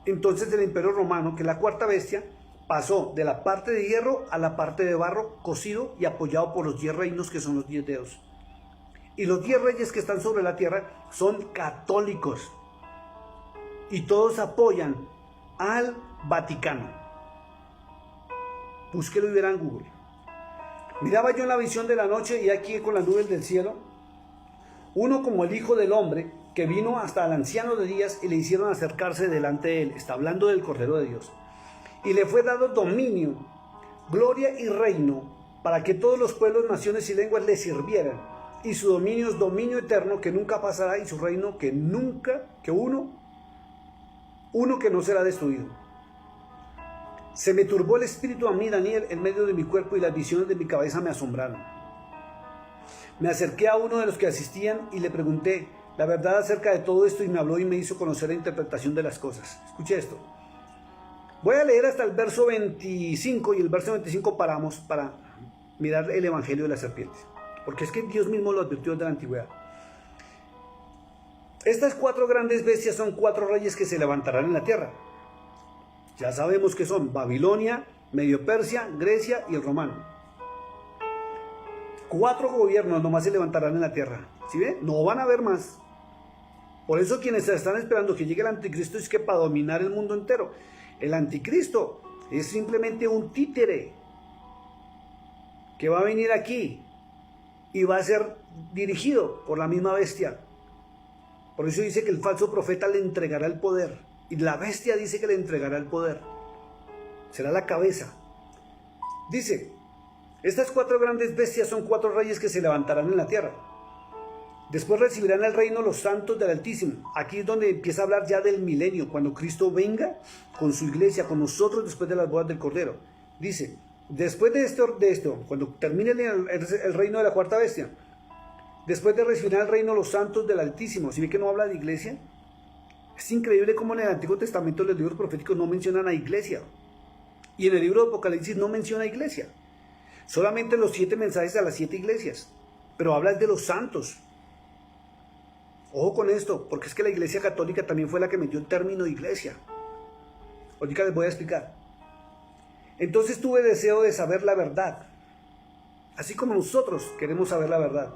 Entonces el imperio romano, que es la cuarta bestia, pasó de la parte de hierro a la parte de barro cocido y apoyado por los 10 reinos, que son los 10 dedos. Y los 10 reyes que están sobre la tierra son católicos. Y todos apoyan al Vaticano. Búsquelo y verán en Google. Miraba yo en la visión de la noche, y aquí con las nubes del cielo, uno como el Hijo del Hombre, que vino hasta el anciano de días y le hicieron acercarse delante de él. Está hablando del Cordero de Dios. Y le fue dado dominio, gloria y reino, para que todos los pueblos, naciones y lenguas le sirvieran. Y su dominio es dominio eterno que nunca pasará, y su reino que uno que no será destruido. Se me turbó el espíritu a mí, Daniel, en medio de mi cuerpo, y las visiones de mi cabeza me asombraron. Me acerqué a uno de los que asistían y le pregunté la verdad acerca de todo esto, y me habló y me hizo conocer la interpretación de las cosas. Escuche esto. Voy a leer hasta el verso 25, y el verso 25 paramos para mirar el evangelio de la serpiente, porque es que Dios mismo lo advirtió de la antigüedad. Estas 4 grandes bestias son 4 reyes que se levantarán en la tierra. Ya sabemos que son Babilonia, Medio Persia, Grecia y el romano. 4 gobiernos nomás se levantarán en la tierra. ¿Sí ve? No van a haber más. Por eso quienes están esperando que llegue el anticristo es que para dominar el mundo entero. El anticristo es simplemente un títere que va a venir aquí y va a ser dirigido por la misma bestia. Por eso dice que el falso profeta le entregará el poder, y la bestia dice que le entregará el poder. Será la cabeza. Dice, estas 4 grandes bestias son 4 reyes que se levantarán en la tierra. Después recibirán el reino los santos del Altísimo. Aquí es donde empieza a hablar ya del milenio, cuando Cristo venga con su iglesia, con nosotros después de las bodas del Cordero. Dice, Después de esto, cuando termine el reino de la cuarta bestia, después de recibir el reino los santos del Altísimo, ¿sí ve que no habla de iglesia? Es increíble cómo en el Antiguo Testamento los libros proféticos no mencionan a iglesia. Y en el libro de Apocalipsis no menciona iglesia. Solamente los 7 mensajes a las 7 iglesias. Pero habla de los santos. Ojo con esto, porque es que la iglesia católica también fue la que metió el término iglesia. Ahorita les voy a explicar. Entonces tuve deseo de saber la verdad. Así como nosotros queremos saber la verdad.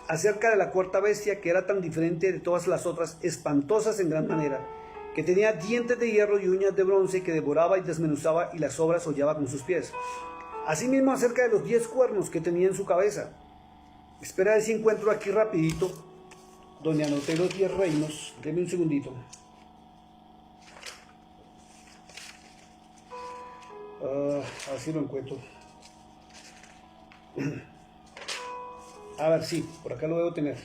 Acerca de la cuarta bestia, que era tan diferente de todas las otras, espantosas en gran manera, que tenía dientes de hierro y uñas de bronce, que devoraba y desmenuzaba y las obras hollaba con sus pies. Asimismo acerca de los 10 cuernos que tenía en su cabeza. Espera a ver si encuentro aquí rapidito, donde anoté los 10 reinos. Denme un segundito. A ver si lo encuentro. A ver, sí, por acá lo debo tener.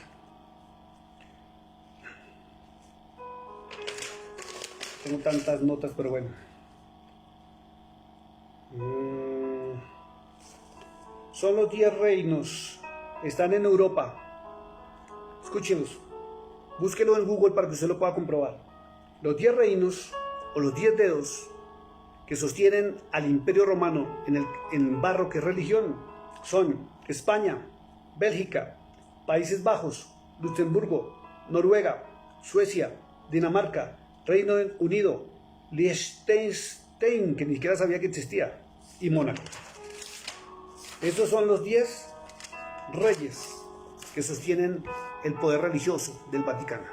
Tengo tantas notas, pero bueno. Son los 10 reinos. Están en Europa. Escúchelos. Búsquelo en Google para que usted lo pueda comprobar. Los 10 reinos, o los 10 dedos, que sostienen al Imperio Romano en barro que es religión, son España, Bélgica, Países Bajos, Luxemburgo, Noruega, Suecia, Dinamarca, Reino Unido, Liechtenstein, que ni siquiera sabía que existía, y Mónaco. Estos son los 10 reyes que sostienen el poder religioso del Vaticano.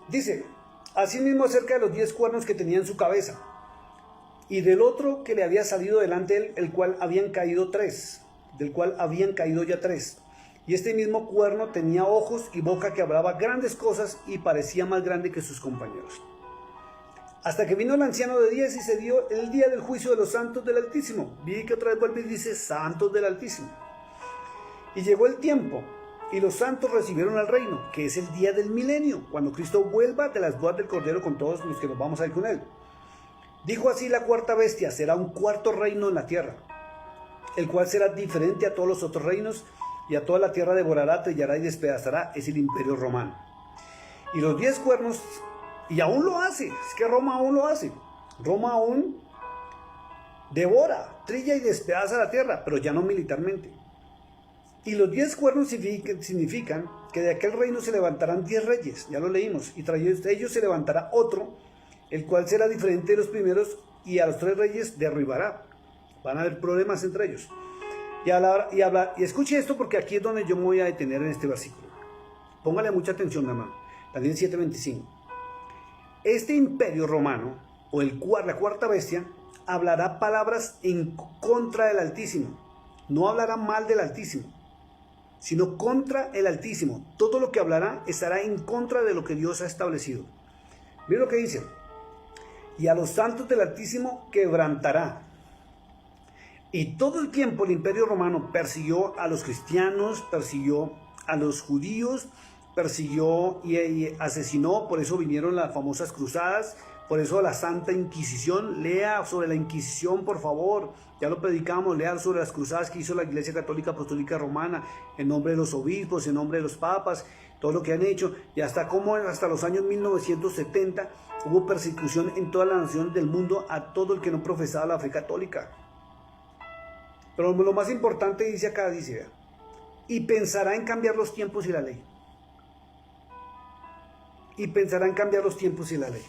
Dice, asimismo acerca de los 10 cuernos que tenía en su cabeza, y del otro que le había salido delante de él, del cual habían caído ya 3. Y este mismo cuerno tenía ojos y boca que hablaba grandes cosas y parecía más grande que sus compañeros. Hasta que vino el anciano de días y se dio el día del juicio de los santos del Altísimo. Vi que otra vez vuelve y dice santos del Altísimo. Y llegó el tiempo, y los santos recibieron el reino, que es el día del milenio, cuando Cristo vuelva de las bodas del Cordero con todos los que nos vamos a ir con él. Dijo así la cuarta bestia: será un cuarto reino en la tierra, el cual será diferente a todos los otros reinos, y a toda la tierra devorará, trillará y despedazará. Es el Imperio Romano. Y los 10 cuernos, y aún lo hace, es que Roma aún lo hace. Roma aún devora, trilla y despedaza la tierra, pero ya no militarmente. Y los 10 cuernos significan que de aquel reino se levantarán 10 reyes, ya lo leímos, y tras ellos se levantará otro, el cual será diferente de los primeros, y a los 3 reyes derribará. Van a haber problemas entre ellos. Y escuche esto, porque aquí es donde yo me voy a detener en este versículo. Póngale mucha atención, mi hermano. Daniel 7:25. Este imperio romano, o la cuarta bestia, hablará palabras en contra del Altísimo. No hablará mal del Altísimo, sino contra el Altísimo. Todo lo que hablará estará en contra de lo que Dios ha establecido. Mira lo que dice. Y a los santos del Altísimo quebrantará. Y todo el tiempo el Imperio Romano persiguió a los cristianos, persiguió a los judíos, persiguió y asesinó. Por eso vinieron las famosas cruzadas, por eso la Santa Inquisición. Lea sobre la Inquisición, por favor. Ya lo predicamos, lea sobre las cruzadas que hizo la Iglesia Católica Apostólica Romana, en nombre de los obispos, en nombre de los papas, todo lo que han hecho. Y hasta los años 1970 hubo persecución en toda la nación del mundo a todo el que no profesaba la fe católica. Pero lo más importante dice acá, dice, y pensará en cambiar los tiempos y la ley. Y pensará en cambiar los tiempos y la ley.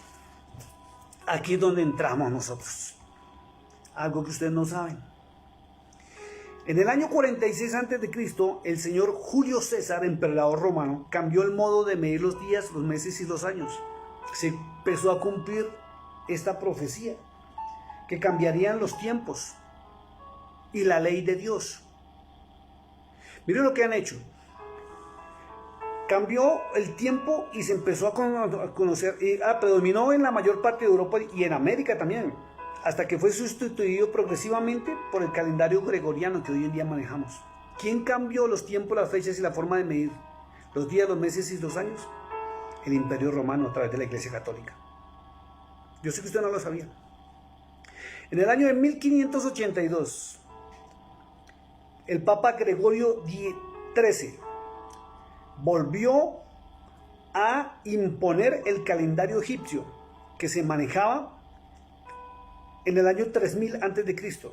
Aquí es donde entramos nosotros. Algo que ustedes no saben. En el año 46 a.C., el señor Julio César, emperador romano, cambió el modo de medir los días, los meses y los años. Se empezó a cumplir esta profecía, que cambiarían los tiempos y la ley de Dios. Miren lo que han hecho. Cambió el tiempo y se empezó a conocer, predominó en la mayor parte de Europa y en América también, hasta que fue sustituido progresivamente por el calendario gregoriano que hoy en día manejamos. ¿Quién cambió los tiempos, las fechas y la forma de medir los días, los meses y los años? El Imperio Romano, a través de la Iglesia Católica. Yo sé que usted no lo sabía. En el año de 1582, el Papa Gregorio XIII volvió a imponer el calendario egipcio que se manejaba en el año 3000 a.C.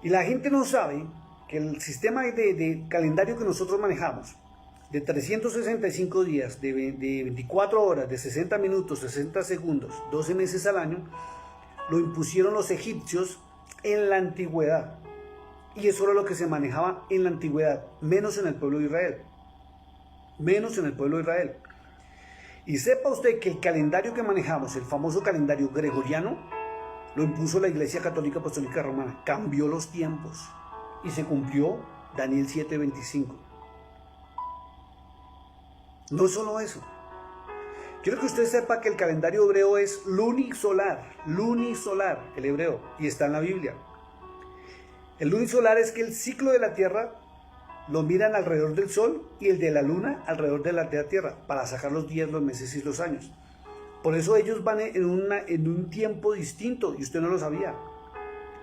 Y la gente no sabe que el sistema de calendario que nosotros manejamos, de 365 días, de 24 horas, de 60 minutos, 60 segundos, 12 meses al año, lo impusieron los egipcios en la antigüedad. Y eso era lo que se manejaba en la antigüedad, menos en el pueblo de Israel. Menos en el pueblo de Israel. Y sepa usted que el calendario que manejamos, el famoso calendario gregoriano, lo impuso la Iglesia Católica Apostólica Romana. Cambió los tiempos y se cumplió Daniel 7:25. No solo eso. Quiero que usted sepa que el calendario hebreo es lunisolar, el hebreo, y está en la Biblia. El lunisolar es que el ciclo de la Tierra lo miran alrededor del Sol y el de la Luna alrededor de la Tierra, para sacar los días, los meses y los años. Por eso ellos van en un tiempo distinto y usted no lo sabía.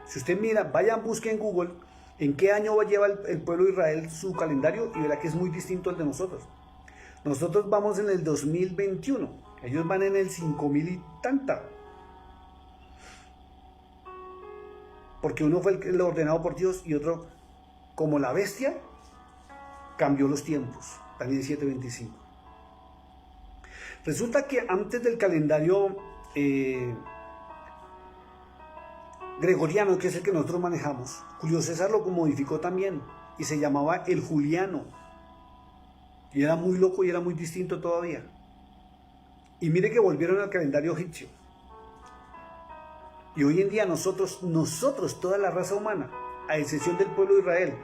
Si usted mira, vayan, busque en Google en qué año lleva el pueblo de Israel su calendario y verá que es muy distinto al de nosotros. Nosotros vamos en el 2021, ellos van en el 5000 y tanta. Porque uno fue el ordenado por Dios y otro, como la bestia, cambió los tiempos. Daniel 7:25. Resulta que antes del calendario gregoriano, que es el que nosotros manejamos, Julio César lo modificó también y se llamaba el juliano. Y era muy loco y era muy distinto todavía. Y mire que volvieron al calendario egipcio. Y hoy en día nosotros, toda la raza humana, a excepción del pueblo de Israel,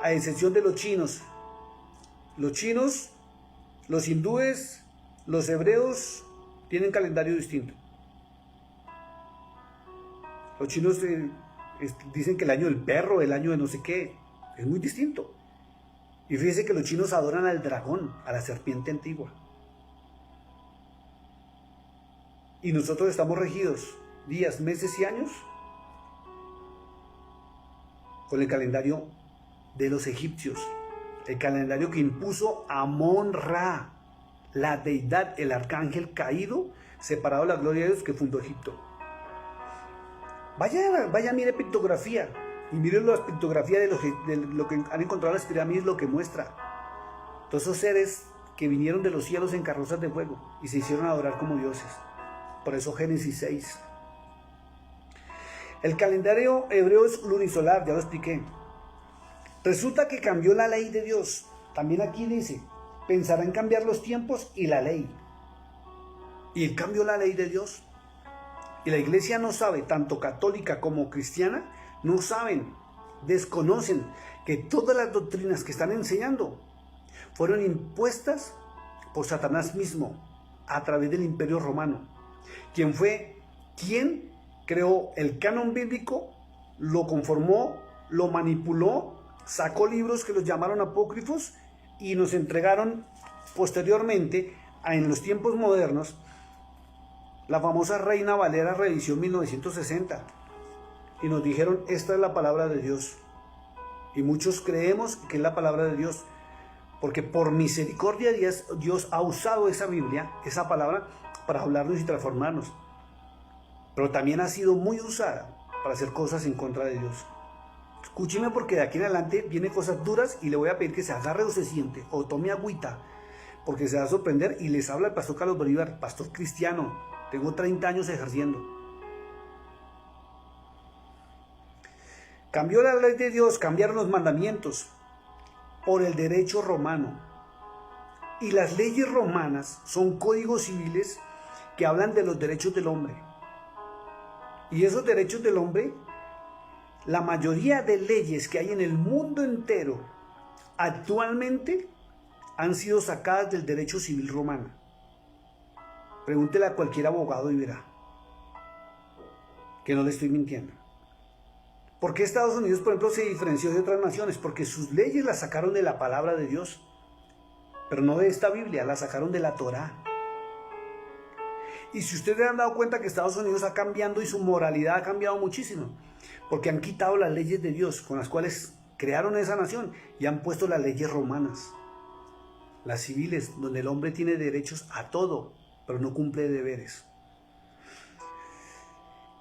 a excepción de los chinos, los hindúes, los hebreos, tienen calendario distinto. Los chinos dicen que el año del perro, el año de no sé qué, es muy distinto. Y fíjese que los chinos adoran al dragón, a la serpiente antigua. Y nosotros estamos regidos días, meses y años con el calendario de los egipcios, el calendario que impuso Amón-Ra, la deidad, el arcángel caído, separado de la gloria de Dios, que fundó Egipto. Vaya, mire pictografía, y mire las pictografías de lo que han encontrado las pirámides, lo que muestra. Todos esos seres que vinieron de los cielos en carrozas de fuego y se hicieron adorar como dioses. Por eso Génesis 6. El calendario hebreo es lunisolar, ya lo expliqué. Resulta que cambió la ley de Dios. También aquí dice, pensará en cambiar los tiempos y la ley. Y él cambió la ley de Dios. Y la iglesia no sabe, tanto católica como cristiana, no saben, desconocen que todas las doctrinas que están enseñando fueron impuestas por Satanás mismo a través del Imperio Romano. Quien creó el canon bíblico, lo conformó, lo manipuló, sacó libros que los llamaron apócrifos y nos entregaron posteriormente, en los tiempos modernos, la famosa Reina Valera reedición 1960. Y nos dijeron, esta es la palabra de Dios. Y muchos creemos que es la palabra de Dios, porque por misericordia Dios ha usado esa Biblia, esa palabra, para hablarnos y transformarnos. Pero también ha sido muy usada para hacer cosas en contra de Dios. Escúcheme, porque de aquí en adelante vienen cosas duras y le voy a pedir que se agarre o se siente o tome agüita, porque se va a sorprender. Y les habla el pastor Carlos Bolívar, pastor cristiano. Tengo 30 años ejerciendo. Cambió la ley de Dios, cambiaron los mandamientos por el derecho romano. Y las leyes romanas son códigos civiles que hablan de los derechos del hombre. Y esos derechos del hombre, la mayoría de leyes que hay en el mundo entero actualmente han sido sacadas del derecho civil romano. Pregúntele a cualquier abogado y verá que no le estoy mintiendo. ¿Por qué Estados Unidos, por ejemplo, se diferenció de otras naciones? Porque sus leyes las sacaron de la palabra de Dios, pero no de esta Biblia, las sacaron de la Torá. Y si ustedes se han dado cuenta que Estados Unidos ha cambiado y su moralidad ha cambiado muchísimo, porque han quitado las leyes de Dios con las cuales crearon esa nación y han puesto las leyes romanas, las civiles, donde el hombre tiene derechos a todo, pero no cumple deberes.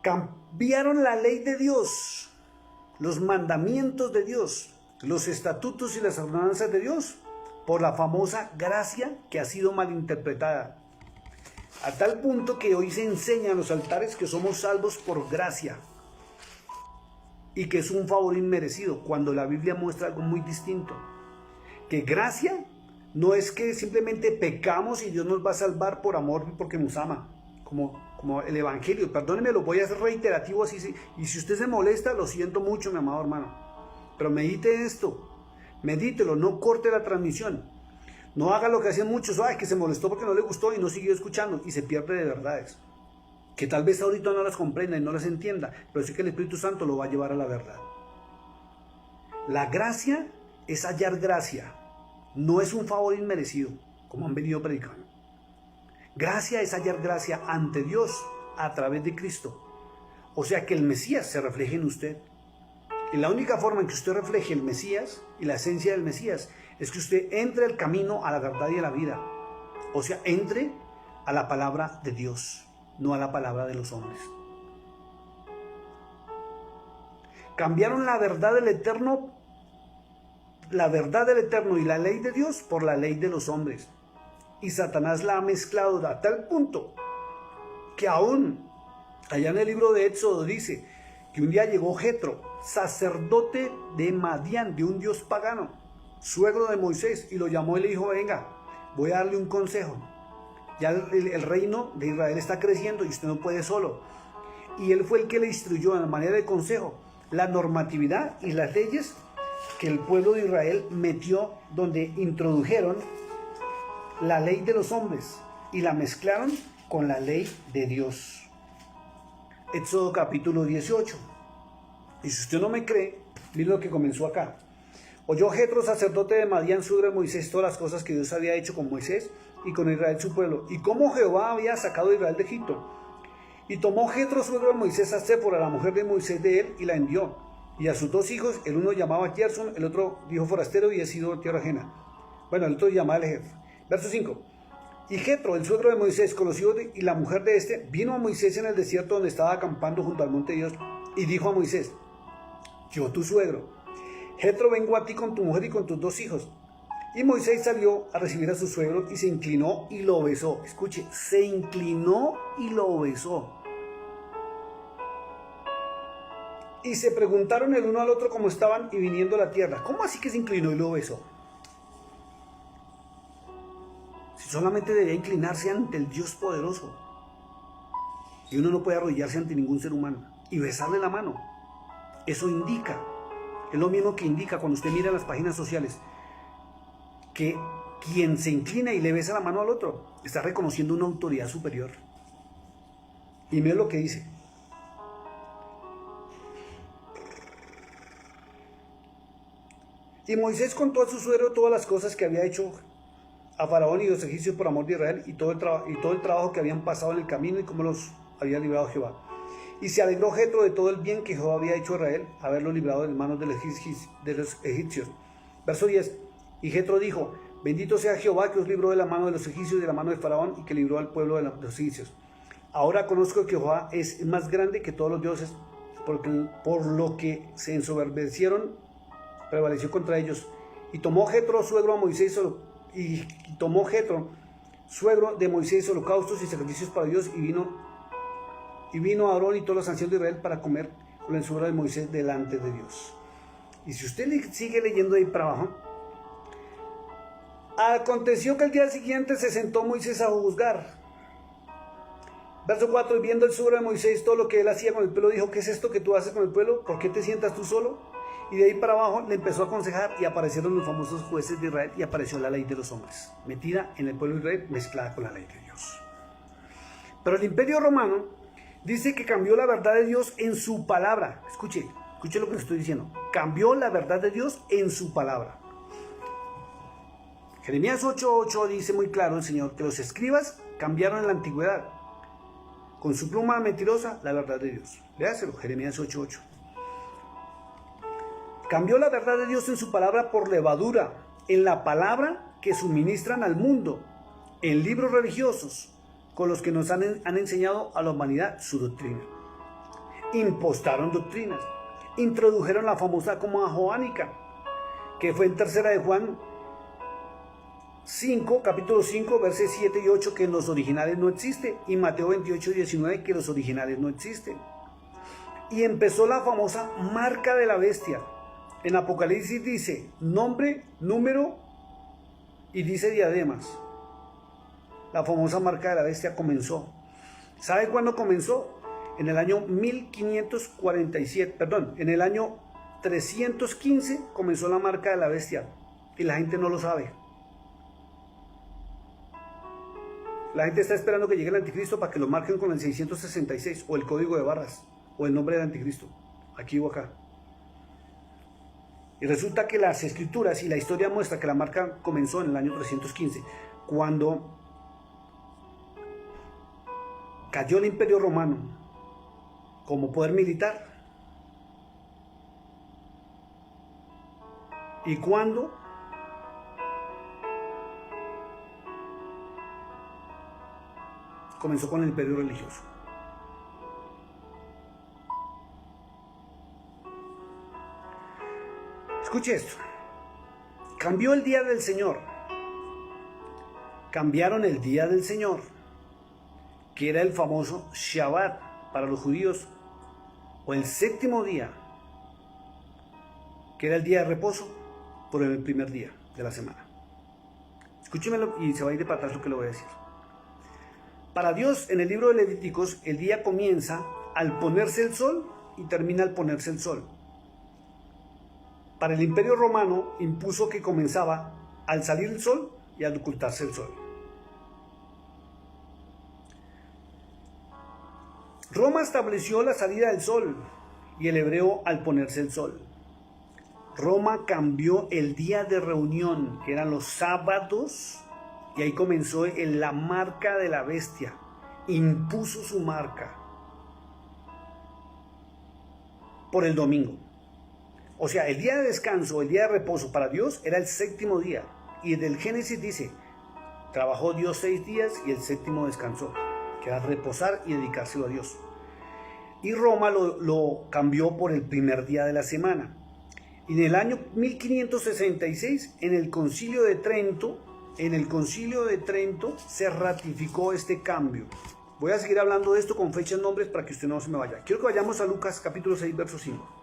Cambiaron la ley de Dios, los mandamientos de Dios, los estatutos y las ordenanzas de Dios, por la famosa gracia que ha sido malinterpretada. A tal punto que hoy se enseña en los altares que somos salvos por gracia y que es un favor inmerecido, cuando la Biblia muestra algo muy distinto. Que gracia no es que simplemente pecamos y Dios nos va a salvar por amor y porque nos ama, como el Evangelio. Perdóneme, lo voy a hacer reiterativo así, y si usted se molesta, lo siento mucho, mi amado hermano. Pero medite esto, medítelo, no corte la transmisión. No haga lo que hacían muchos, que se molestó porque no le gustó y no siguió escuchando y se pierde de verdades. Que tal vez ahorita no las comprenda y no las entienda, pero sí que el Espíritu Santo lo va a llevar a la verdad. La gracia es hallar gracia, no es un favor inmerecido, como han venido predicando. Gracia es hallar gracia ante Dios a través de Cristo. O sea que el Mesías se refleje en usted. Y la única forma en que usted refleje el Mesías y la esencia del Mesías es que usted entre al camino a la verdad y a la vida. O sea, entre a la palabra de Dios, no a la palabra de los hombres. Cambiaron la verdad del Eterno y la ley de Dios por la ley de los hombres. Y Satanás la ha mezclado a tal punto que aún allá en el libro de Éxodo dice que un día llegó Jetro, sacerdote de Madián, de un dios pagano, suegro de Moisés, y lo llamó y le dijo: venga, voy a darle un consejo. Ya el reino de Israel está creciendo y usted no puede solo. Y él fue el que le instruyó en la manera de consejo la normatividad y las leyes que el pueblo de Israel metió, donde introdujeron la ley de los hombres y la mezclaron con la ley de Dios. Éxodo capítulo 18. Y si usted no me cree, mire lo que comenzó acá. Oyó Jetro, sacerdote de Madián, suegro de Moisés, todas las cosas que Dios había hecho con Moisés y con Israel su pueblo, y cómo Jehová había sacado a Israel de Egipto. Y tomó Jetro, suegro de Moisés, a Séfora, la mujer de Moisés de él, y la envió. Y a sus dos hijos, el uno llamaba Gerson, el otro dijo forastero y ha sido tierra ajena. Bueno, el otro llamaba Elegef. Verso 5. Y Jetro, el suegro de Moisés, y la mujer de este, vino a Moisés en el desierto donde estaba acampando junto al monte de Dios, y dijo a Moisés: yo, tu suegro, Jetro, vengo a ti con tu mujer y con tus dos hijos. Y Moisés salió a recibir a su suegro y se inclinó y lo besó. Escuche, se inclinó y lo besó. Y se preguntaron el uno al otro cómo estaban y viniendo a la tierra. ¿Cómo así que se inclinó y lo besó? Si solamente debía inclinarse ante el Dios poderoso. Y uno no puede arrodillarse ante ningún ser humano y besarle la mano. Eso indica, es lo mismo que indica cuando usted mira las páginas sociales, que quien se inclina y le besa la mano al otro está reconociendo una autoridad superior. Y mire lo que dice. Y Moisés contó a su suegro todas las cosas que había hecho a Faraón y los egipcios por amor de Israel, y todo el trabajo que habían pasado en el camino y cómo los había librado Jehová. Y se alegró Jetro de todo el bien que Jehová había hecho a Israel, haberlo librado de las manos de los egipcios. Verso 10. Y Jetro dijo: bendito sea Jehová, que os libró de la mano de los egipcios y de la mano de Faraón, y que libró al pueblo de los egipcios. Ahora conozco que Jehová es más grande que todos los dioses, por lo que se ensoberbecieron, prevaleció contra ellos. Y tomó Jetro, suegro de Moisés, holocaustos y sacrificios para Dios, y vino Aarón y todos los ancianos de Israel para comer con la suegra de Moisés delante de Dios. Y si usted sigue leyendo ahí para abajo, aconteció que el día siguiente se sentó Moisés a juzgar. Verso 4, y viendo el suegro de Moisés todo lo que él hacía con el pueblo, dijo: ¿qué es esto que tú haces con el pueblo? ¿Por qué te sientas tú solo? Y de ahí para abajo le empezó a aconsejar, y aparecieron los famosos jueces de Israel, y apareció la ley de los hombres, metida en el pueblo de Israel, mezclada con la ley de Dios. Pero el Imperio Romano dice que cambió la verdad de Dios en su palabra. Escuche lo que le estoy diciendo. Cambió la verdad de Dios en su palabra. Jeremías 8:8 dice muy claro el Señor que los escribas cambiaron en la antigüedad con su pluma mentirosa la verdad de Dios. Léaselo, Jeremías 8:8. Cambió la verdad de Dios en su palabra por levadura, en la palabra que suministran al mundo, en libros religiosos, con los que nos han enseñado a la humanidad su doctrina. Impostaron doctrinas, introdujeron la famosa coma joánica, que fue en tercera de Juan 5, capítulo 5, versos 7 y 8, que en los originales no existe, y Mateo 28:19, que los originales no existen. Y empezó la famosa marca de la bestia. En Apocalipsis dice nombre, número y dice diademas. La famosa marca de la bestia comenzó. ¿Sabe cuándo comenzó? En el año 1547, perdón, en el año 315 comenzó la marca de la bestia y la gente no lo sabe. La gente está esperando que llegue el anticristo para que lo marquen con el 666 o el código de barras o el nombre del anticristo, aquí o acá. Y resulta que las escrituras y la historia muestra que la marca comenzó en el año 315, cuando cayó el Imperio Romano como poder militar. Y cuando comenzó con el imperio religioso. Escuche esto. Cambió el día del Señor. Cambiaron el día del Señor, que era el famoso Shabbat para los judíos, o el séptimo día, que era el día de reposo, por el primer día de la semana. Escúchemelo y se va a ir de para atrás lo que le voy a decir. Para Dios, en el libro de Levíticos, el día comienza al ponerse el sol y termina al ponerse el sol. Para el Imperio Romano impuso que comenzaba al salir el sol y al ocultarse el sol. Roma estableció la salida del sol y el hebreo al ponerse el sol. Roma cambió el día de reunión, que eran los sábados, y ahí comenzó la marca de la bestia. Impuso su marca por el domingo. O sea, el día de descanso, el día de reposo para Dios era el séptimo día. Y del Génesis dice, trabajó Dios 6 días y el séptimo descansó, que era reposar y dedicarse a Dios. Y Roma lo cambió por el primer día de la semana. Y en el año 1566, en el Concilio de Trento, se ratificó este cambio. Voy a seguir hablando de esto con fechas, nombres, para que usted no se me vaya. Quiero que vayamos a Lucas capítulo 6, verso 5.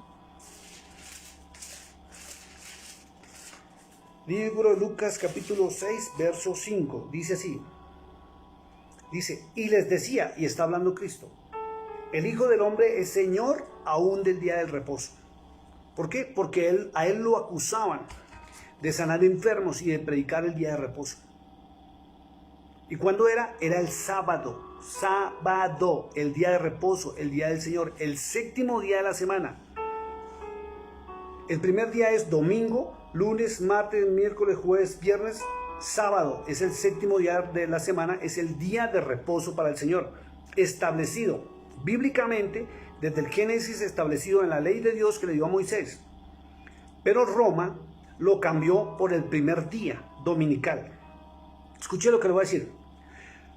Libro de Lucas capítulo 6, verso 5. Dice así. Dice, y les decía, y está hablando Cristo, el Hijo del Hombre es Señor aún del día del reposo. ¿Por qué? Porque a él lo acusaban de sanar enfermos y de predicar el día de reposo. ¿Y cuándo era? Era el sábado, el día de reposo, el día del Señor, el séptimo día de la semana. El primer día es domingo, lunes, martes, miércoles, jueves, viernes, sábado. Es el séptimo día de la semana, es el día de reposo para el Señor, establecido bíblicamente desde el Génesis, establecido en la ley de Dios que le dio a Moisés. Pero Roma lo cambió por el primer día dominical. Escuche lo que le voy a decir.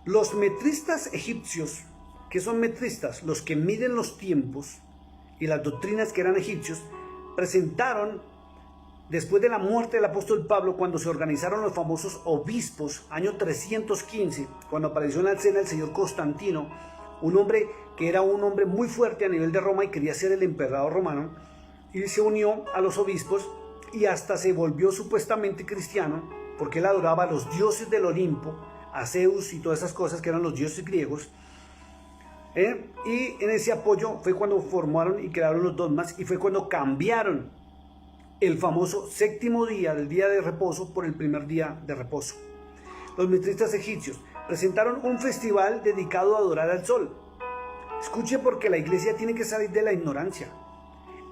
Los metristas egipcios, que son metristas, los que miden los tiempos y las doctrinas que eran egipcios, presentaron, después de la muerte del apóstol Pablo, cuando se organizaron los famosos obispos, año 315, cuando apareció en la escena el señor Constantino, un hombre que era un hombre muy fuerte a nivel de Roma y quería ser el emperador romano, y se unió a los obispos y hasta se volvió supuestamente cristiano, porque él adoraba a los dioses del Olimpo, a Zeus y todas esas cosas que eran los dioses griegos. Y en ese apoyo fue cuando formaron y crearon los dogmas, y fue cuando cambiaron el famoso séptimo día del día de reposo por el primer día de reposo. Los metristas egipcios presentaron un festival dedicado a adorar al sol. Escuche, porque la iglesia tiene que salir de la ignorancia.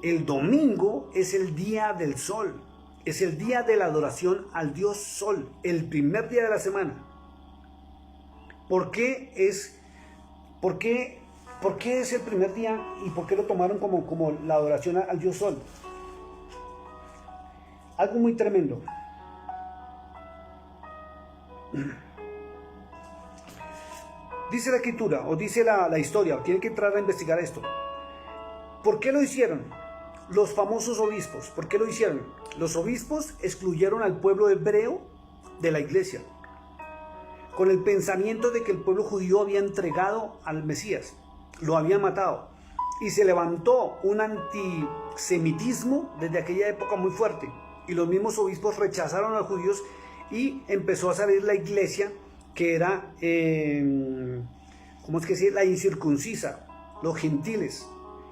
El domingo es el día del sol, es el día de la adoración al Dios Sol, el primer día de la semana. ¿Por qué es ¿Por qué es el primer día y por qué lo tomaron como la adoración al dios Sol? Algo muy tremendo. Dice la escritura, o dice la historia, o tienen que entrar a investigar esto. ¿Por qué lo hicieron? Los famosos obispos, ¿por qué lo hicieron? Los obispos excluyeron al pueblo hebreo de la iglesia, con el pensamiento de que el pueblo judío había entregado al Mesías, lo había matado, y se levantó un antisemitismo desde aquella época muy fuerte, y los mismos obispos rechazaron a los judíos y empezó a salir la iglesia que era, ¿cómo es que se dice? La incircuncisa, los gentiles,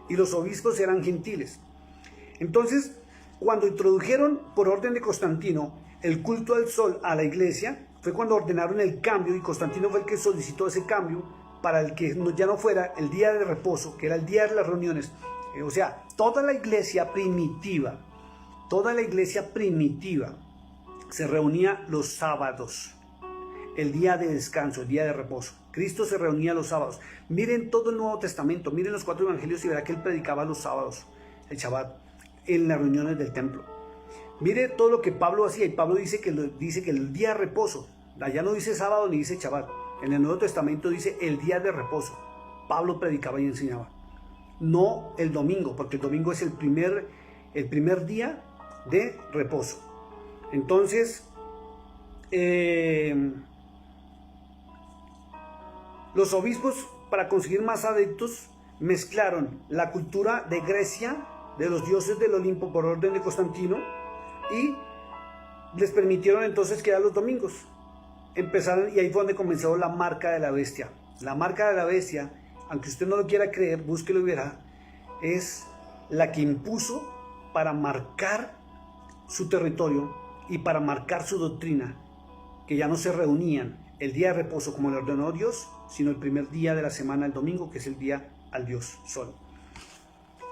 y los obispos eran gentiles. Entonces, cuando introdujeron por orden de Constantino el culto al sol a la iglesia, fue cuando ordenaron el cambio, y Constantino fue el que solicitó ese cambio para el que ya no fuera el día de reposo, que era el día de las reuniones. O sea, toda la iglesia primitiva se reunía los sábados, el día de descanso, el día de reposo. Cristo se reunía los sábados. Miren todo el Nuevo Testamento, miren los 4 evangelios y verá que él predicaba los sábados, el Shabbat, en las reuniones del templo. Mire todo lo que Pablo hacía, y Pablo dice que el día de reposo, allá no dice sábado ni dice Shabbat, en el Nuevo Testamento dice el día de reposo. Pablo predicaba y enseñaba, no el domingo, porque el domingo es el primer día de reposo. Entonces, los obispos, para conseguir más adeptos, mezclaron la cultura de Grecia, de los dioses del Olimpo por orden de Constantino, y les permitieron entonces quedar los domingos. Empezaron, y ahí fue donde comenzó la marca de la bestia. La marca de la bestia, aunque usted no lo quiera creer, búsquelo y verá, es la que impuso para marcar su territorio y para marcar su doctrina, que ya no se reunían el día de reposo como le ordenó Dios, sino el primer día de la semana, el domingo, que es el día al dios Sol.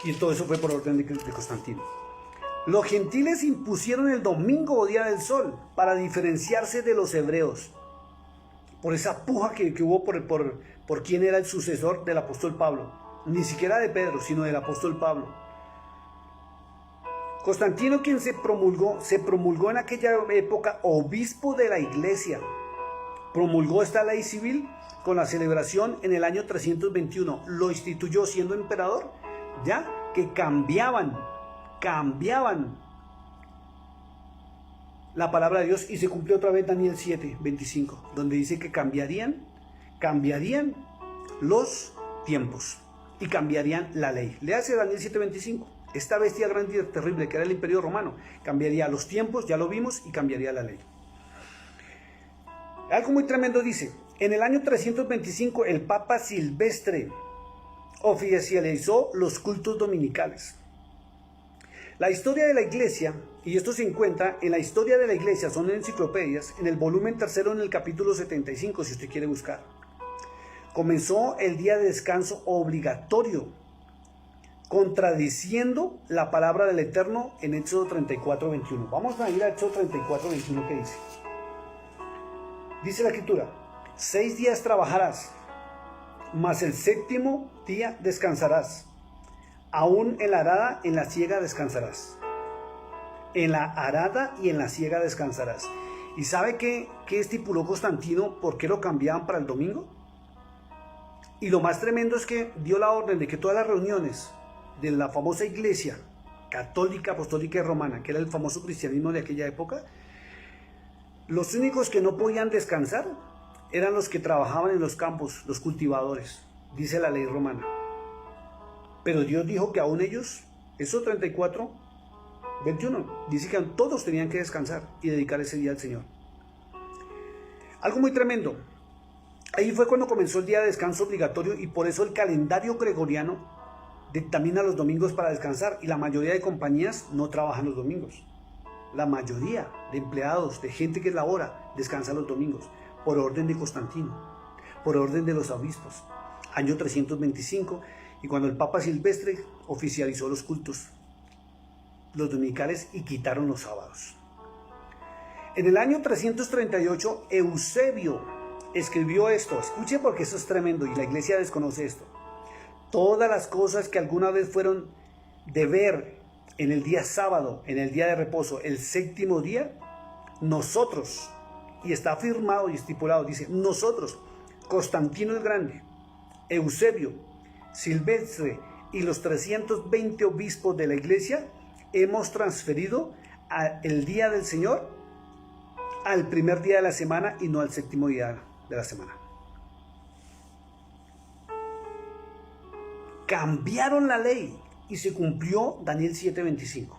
Y todo eso fue por orden de Constantino. Los gentiles impusieron el domingo o día del sol para diferenciarse de los hebreos, por esa puja que hubo por quién era el sucesor del apóstol Pablo, ni siquiera de Pedro, sino del apóstol Pablo. Constantino, quien se promulgó en aquella época obispo de la iglesia, promulgó esta ley civil con la celebración en el año 321, lo instituyó siendo emperador, ya que cambiaban la palabra de Dios, y se cumplió otra vez Daniel 7:25, donde dice que cambiarían los tiempos y cambiarían la ley. Léase Daniel 7:25. Esta bestia grande y terrible que era el Imperio Romano cambiaría los tiempos, ya lo vimos, y cambiaría la ley. Algo muy tremendo dice: en el año 325 el Papa Silvestre oficializó los cultos dominicales. La historia de la iglesia, y esto se encuentra en la historia de la iglesia, son enciclopedias, en el volumen 3, en el capítulo 75, si usted quiere buscar. Comenzó el día de descanso obligatorio, contradiciendo la palabra del Eterno en Éxodo 34:21. Vamos a ir a Éxodo 34:21, que dice. Dice la escritura: 6 días trabajarás, mas el 7º día descansarás. Aún en la arada, en la siega descansarás. En la arada y en la siega descansarás. ¿Y sabe qué estipuló Constantino? ¿Por qué lo cambiaban para el domingo? Y lo más tremendo es que dio la orden de que todas las reuniones de la famosa iglesia católica, apostólica y romana, que era el famoso cristianismo de aquella época, los únicos que no podían descansar eran los que trabajaban en los campos, los cultivadores, dice la ley romana. Pero Dios dijo que aún ellos, eso 34:21, dice que todos tenían que descansar y dedicar ese día al Señor. Algo muy tremendo. Ahí fue cuando comenzó el día de descanso obligatorio, y por eso el calendario gregoriano dictamina los domingos para descansar, y la mayoría de compañías no trabajan los domingos. La mayoría de empleados, de gente que labora, descansa los domingos, por orden de Constantino, por orden de los obispos, año 325, y cuando el Papa Silvestre oficializó los cultos, los dominicales, y quitaron los sábados. En el año 338, Eusebio escribió esto. Escuche porque eso es tremendo y la iglesia desconoce esto. Todas las cosas que alguna vez fueron de ver en el día sábado, en el día de reposo, el séptimo día, nosotros, y está firmado y estipulado, dice, nosotros, Constantino el Grande, Eusebio, Silvestre y los 320 obispos de la iglesia, hemos transferido el día del Señor al primer día de la semana y no al séptimo día de la semana. Cambiaron la ley y se cumplió Daniel 7:25.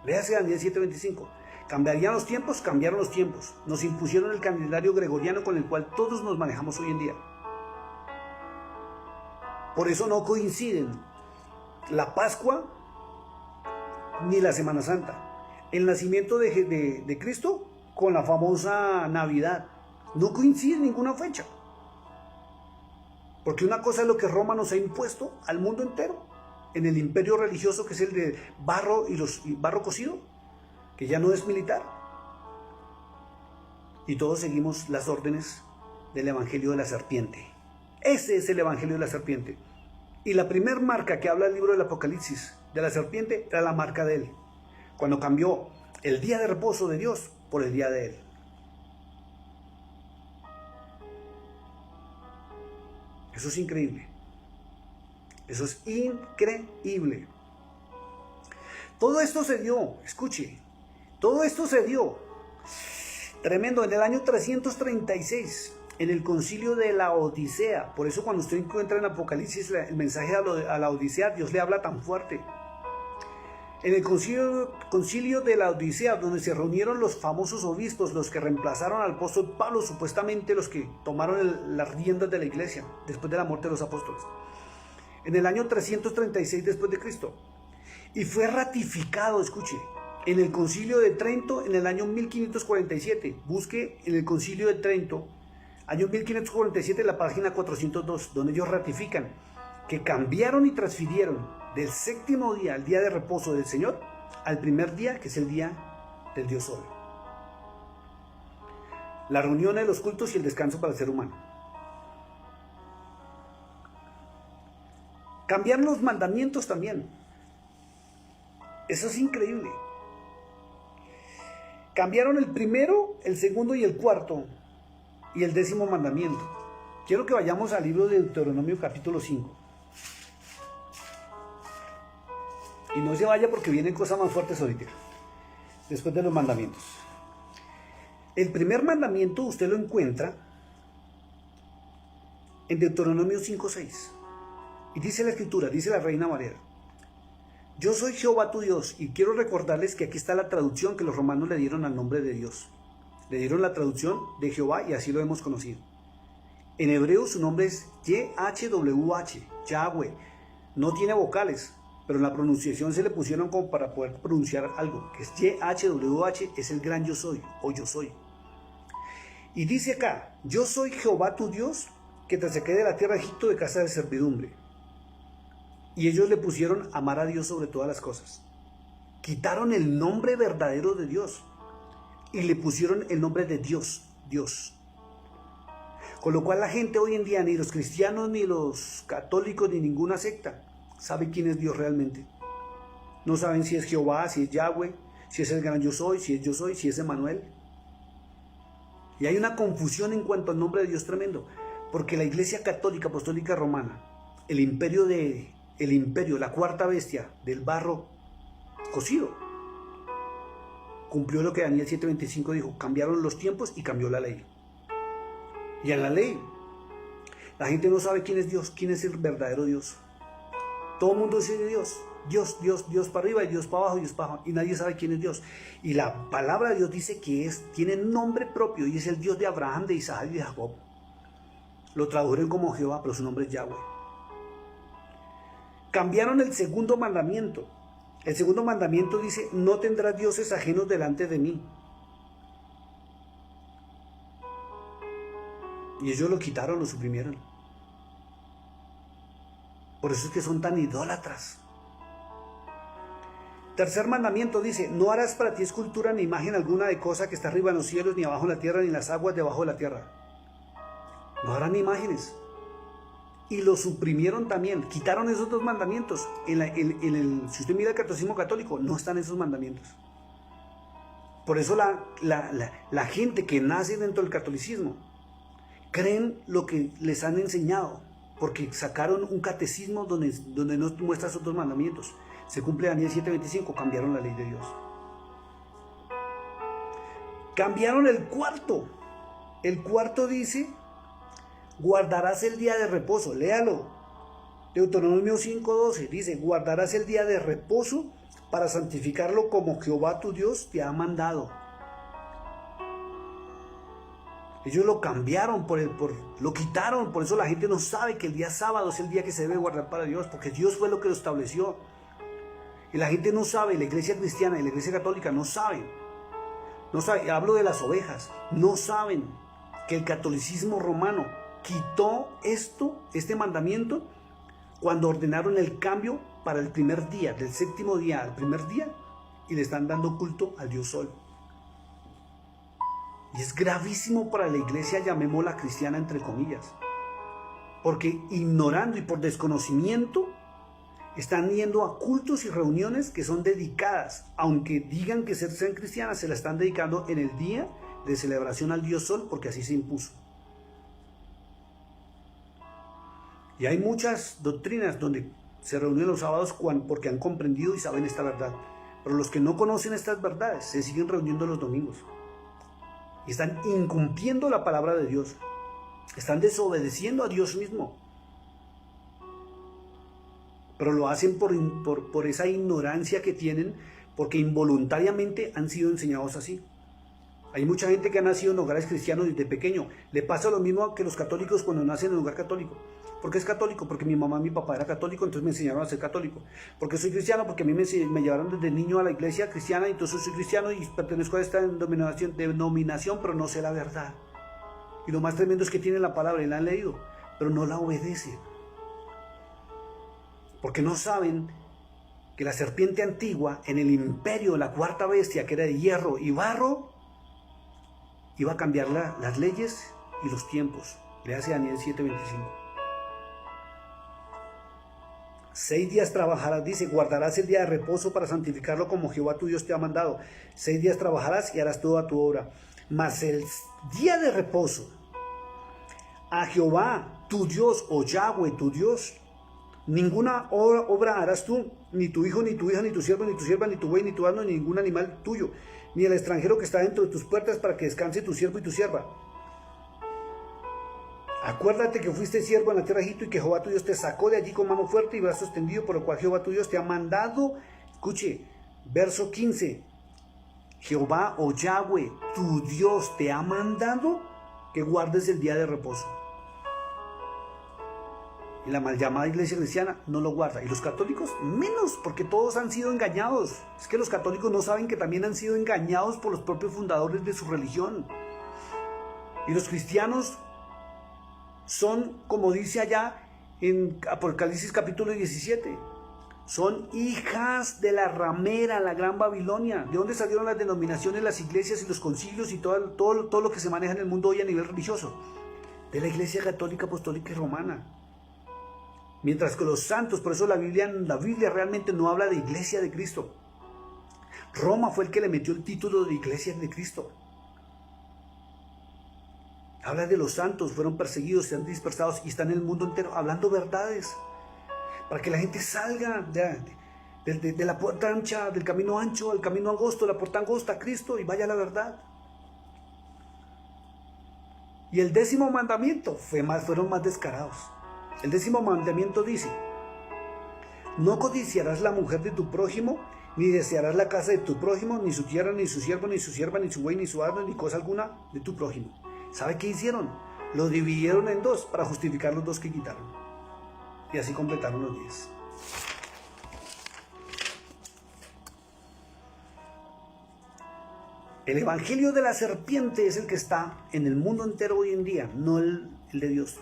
Léase Daniel 7:25. Cambiarían los tiempos, cambiaron los tiempos. Nos impusieron el calendario gregoriano con el cual todos nos manejamos hoy en día. Por eso no coinciden la Pascua ni la Semana Santa. El nacimiento de Cristo con la famosa Navidad. No coincide en ninguna fecha. Porque una cosa es lo que Roma nos ha impuesto al mundo entero, en el imperio religioso que es el de barro y barro cocido, que ya no es militar. Y todos seguimos las órdenes del evangelio de la serpiente. Ese es el evangelio de la serpiente. Y la primer marca que habla el libro del Apocalipsis de la serpiente era la marca de él, cuando cambió el día de reposo de Dios por el día de él. Eso es increíble. Eso es increíble. Todo esto se dio, escuche, todo esto se dio, tremendo, en el año 336, en el concilio de la Odisea. Por eso cuando usted encuentra en Apocalipsis el mensaje a la Odisea, Dios le habla tan fuerte. En el concilio de la Odisea, donde se reunieron los famosos obispos, los que reemplazaron al apóstol Pablo, supuestamente los que tomaron las riendas de la iglesia después de la muerte de los apóstoles, en el año 336 después de Cristo, y fue ratificado, escuche, en el concilio de Trento en el año 1547. Busque en el concilio de Trento, año 1547, la página 402, donde ellos ratifican que cambiaron y transfirieron del séptimo día, el día de reposo del Señor, al primer día, que es el día del Dios Sol. La reunión de los cultos y el descanso para el ser humano. Cambiaron los mandamientos también. Eso es increíble. Cambiaron el primero, el segundo y el cuarto, y el 10º mandamiento. Quiero que vayamos al libro de Deuteronomio capítulo 5. Y no se vaya porque vienen cosas más fuertes ahorita, después de los mandamientos. El primer mandamiento usted lo encuentra en Deuteronomio 5:6. Y dice la escritura, dice la Reina Valera: yo soy Jehová tu Dios. Y quiero recordarles que aquí está la traducción que los romanos le dieron al nombre de Dios. Le dieron la traducción de Jehová y así lo hemos conocido. En hebreo su nombre es YHWH, Yahweh. No tiene vocales, pero en la pronunciación se le pusieron como para poder pronunciar algo, que es YHWH, es el gran yo soy, o yo soy. Y dice acá: yo soy Jehová tu Dios, que te saqué de la tierra de Egipto, de casa de servidumbre. Y ellos le pusieron amar a Dios sobre todas las cosas. Quitaron el nombre verdadero de Dios y le pusieron el nombre de Dios, Dios. Con lo cual la gente hoy en día, ni los cristianos, ni los católicos, ni ninguna secta, sabe quién es Dios realmente. No saben si es Jehová, si es Yahweh, si es el gran yo soy, si es Emmanuel. Y hay una confusión en cuanto al nombre de Dios tremendo, porque la Iglesia Católica Apostólica Romana, el imperio, la cuarta bestia del barro cocido, cumplió lo que Daniel 7:25 dijo: cambiaron los tiempos y cambió la ley. Y en la ley, la gente no sabe quién es Dios, quién es el verdadero Dios. Todo el mundo dice Dios, Dios, Dios, Dios para arriba y Dios para abajo, Dios para abajo, y nadie sabe quién es Dios. Y la palabra de Dios dice que tiene nombre propio y es el Dios de Abraham, de Isaac y de Jacob. Lo tradujeron como Jehová, pero su nombre es Yahweh. Cambiaron el segundo mandamiento. El segundo mandamiento dice: no tendrás dioses ajenos delante de mí. Y ellos lo quitaron, lo suprimieron. Por eso es que son tan idólatras. Tercer mandamiento dice: no harás para ti escultura ni imagen alguna de cosa que está arriba en los cielos, ni abajo en la tierra, ni en las aguas debajo de la tierra. No harán imágenes. Y lo suprimieron también. Quitaron esos dos mandamientos. Si usted mira el catecismo católico, no están esos mandamientos. Por eso la gente que nace dentro del catolicismo creen lo que les han enseñado, porque sacaron un catecismo donde no muestra esos dos mandamientos. Se cumple Daniel 7:25, cambiaron la ley de Dios. Cambiaron el cuarto. El cuarto dice, guardarás el día de reposo. Léalo. Deuteronomio 5:12 dice, guardarás el día de reposo para santificarlo como Jehová tu Dios te ha mandado. Ellos lo cambiaron, lo quitaron, por eso la gente no sabe que el día sábado es el día que se debe guardar para Dios, porque Dios fue lo que lo estableció. Y la gente no sabe, la iglesia cristiana y la iglesia católica no saben. No saben, hablo de las ovejas, no saben que el catolicismo romano quitó este mandamiento cuando ordenaron el cambio para el primer día, del séptimo día al primer día, y le están dando culto al Dios Sol. Y es gravísimo para la iglesia, llamémosla cristiana entre comillas, porque ignorando y por desconocimiento están yendo a cultos y reuniones que son dedicadas, aunque digan que sean cristianas, se la están dedicando en el día de celebración al Dios Sol, porque así se impuso. Y hay muchas doctrinas donde se reúnen los sábados porque han comprendido y saben esta verdad. Pero los que no conocen estas verdades se siguen reuniendo los domingos. Y están incumpliendo la palabra de Dios. Están desobedeciendo a Dios mismo. Pero lo hacen por esa ignorancia que tienen, porque involuntariamente han sido enseñados así. Hay mucha gente que ha nacido en hogares cristianos desde pequeño. Le pasa lo mismo que los católicos cuando nacen en un hogar católico. ¿Por qué es católico? Porque mi mamá y mi papá era católico, entonces me enseñaron a ser católico. ¿Por qué soy cristiano? Porque a mí me llevaron desde niño a la iglesia cristiana, y entonces soy cristiano y pertenezco a esta denominación, pero no sé la verdad. Y lo más tremendo es que tienen la palabra y la han leído, pero no la obedecen. Porque no saben que la serpiente antigua en el imperio, la cuarta bestia, que era de hierro y barro, iba a cambiar las leyes y los tiempos. Le hace Daniel 7:25. 6 días trabajarás, dice, guardarás el día de reposo para santificarlo como Jehová tu Dios te ha mandado. 6 días trabajarás y harás toda tu obra. Mas el día de reposo a Jehová tu Dios, o Yahweh tu Dios, ninguna obra harás tú, ni tu hijo, ni tu hija, ni tu siervo, ni tu sierva, ni tu buey, ni tu asno, ni ningún animal tuyo, ni el extranjero que está dentro de tus puertas, para que descanse tu siervo y tu sierva. Acuérdate que fuiste siervo en la tierra de Egipto y que Jehová tu Dios te sacó de allí con mano fuerte y brazo extendido, por lo cual Jehová tu Dios te ha mandado. Escuche, verso 15. Jehová o Yahweh, tu Dios, te ha mandado que guardes el día de reposo. Y la mal llamada iglesia cristiana no lo guarda. Y los católicos menos, porque todos han sido engañados. Es que los católicos no saben que también han sido engañados por los propios fundadores de su religión. Y los cristianos son, como dice allá en Apocalipsis capítulo 17, son hijas de la ramera, la gran Babilonia. ¿De dónde salieron las denominaciones, las iglesias y los concilios y todo lo que se maneja en el mundo hoy a nivel religioso? De la iglesia católica, apostólica y romana. Mientras que los santos, por eso la Biblia realmente no habla de iglesia de Cristo. Roma fue el que le metió el título de iglesia de Cristo. Habla de los santos, fueron perseguidos, se han dispersados y están en el mundo entero hablando verdades. Para que la gente salga de la puerta ancha, del camino ancho al camino angosto, la puerta angosta a Cristo, y vaya a la verdad. Y el 10º mandamiento fueron más descarados. El 10º mandamiento dice: no codiciarás la mujer de tu prójimo, ni desearás la casa de tu prójimo, ni su tierra, ni su siervo, ni su sierva, ni su buey, ni su asno, ni cosa alguna de tu prójimo. ¿Sabe qué hicieron? Lo dividieron en dos para justificar los dos que quitaron. Y así completaron los 10. El evangelio de la serpiente es el que está en el mundo entero hoy en día, no el de Dios.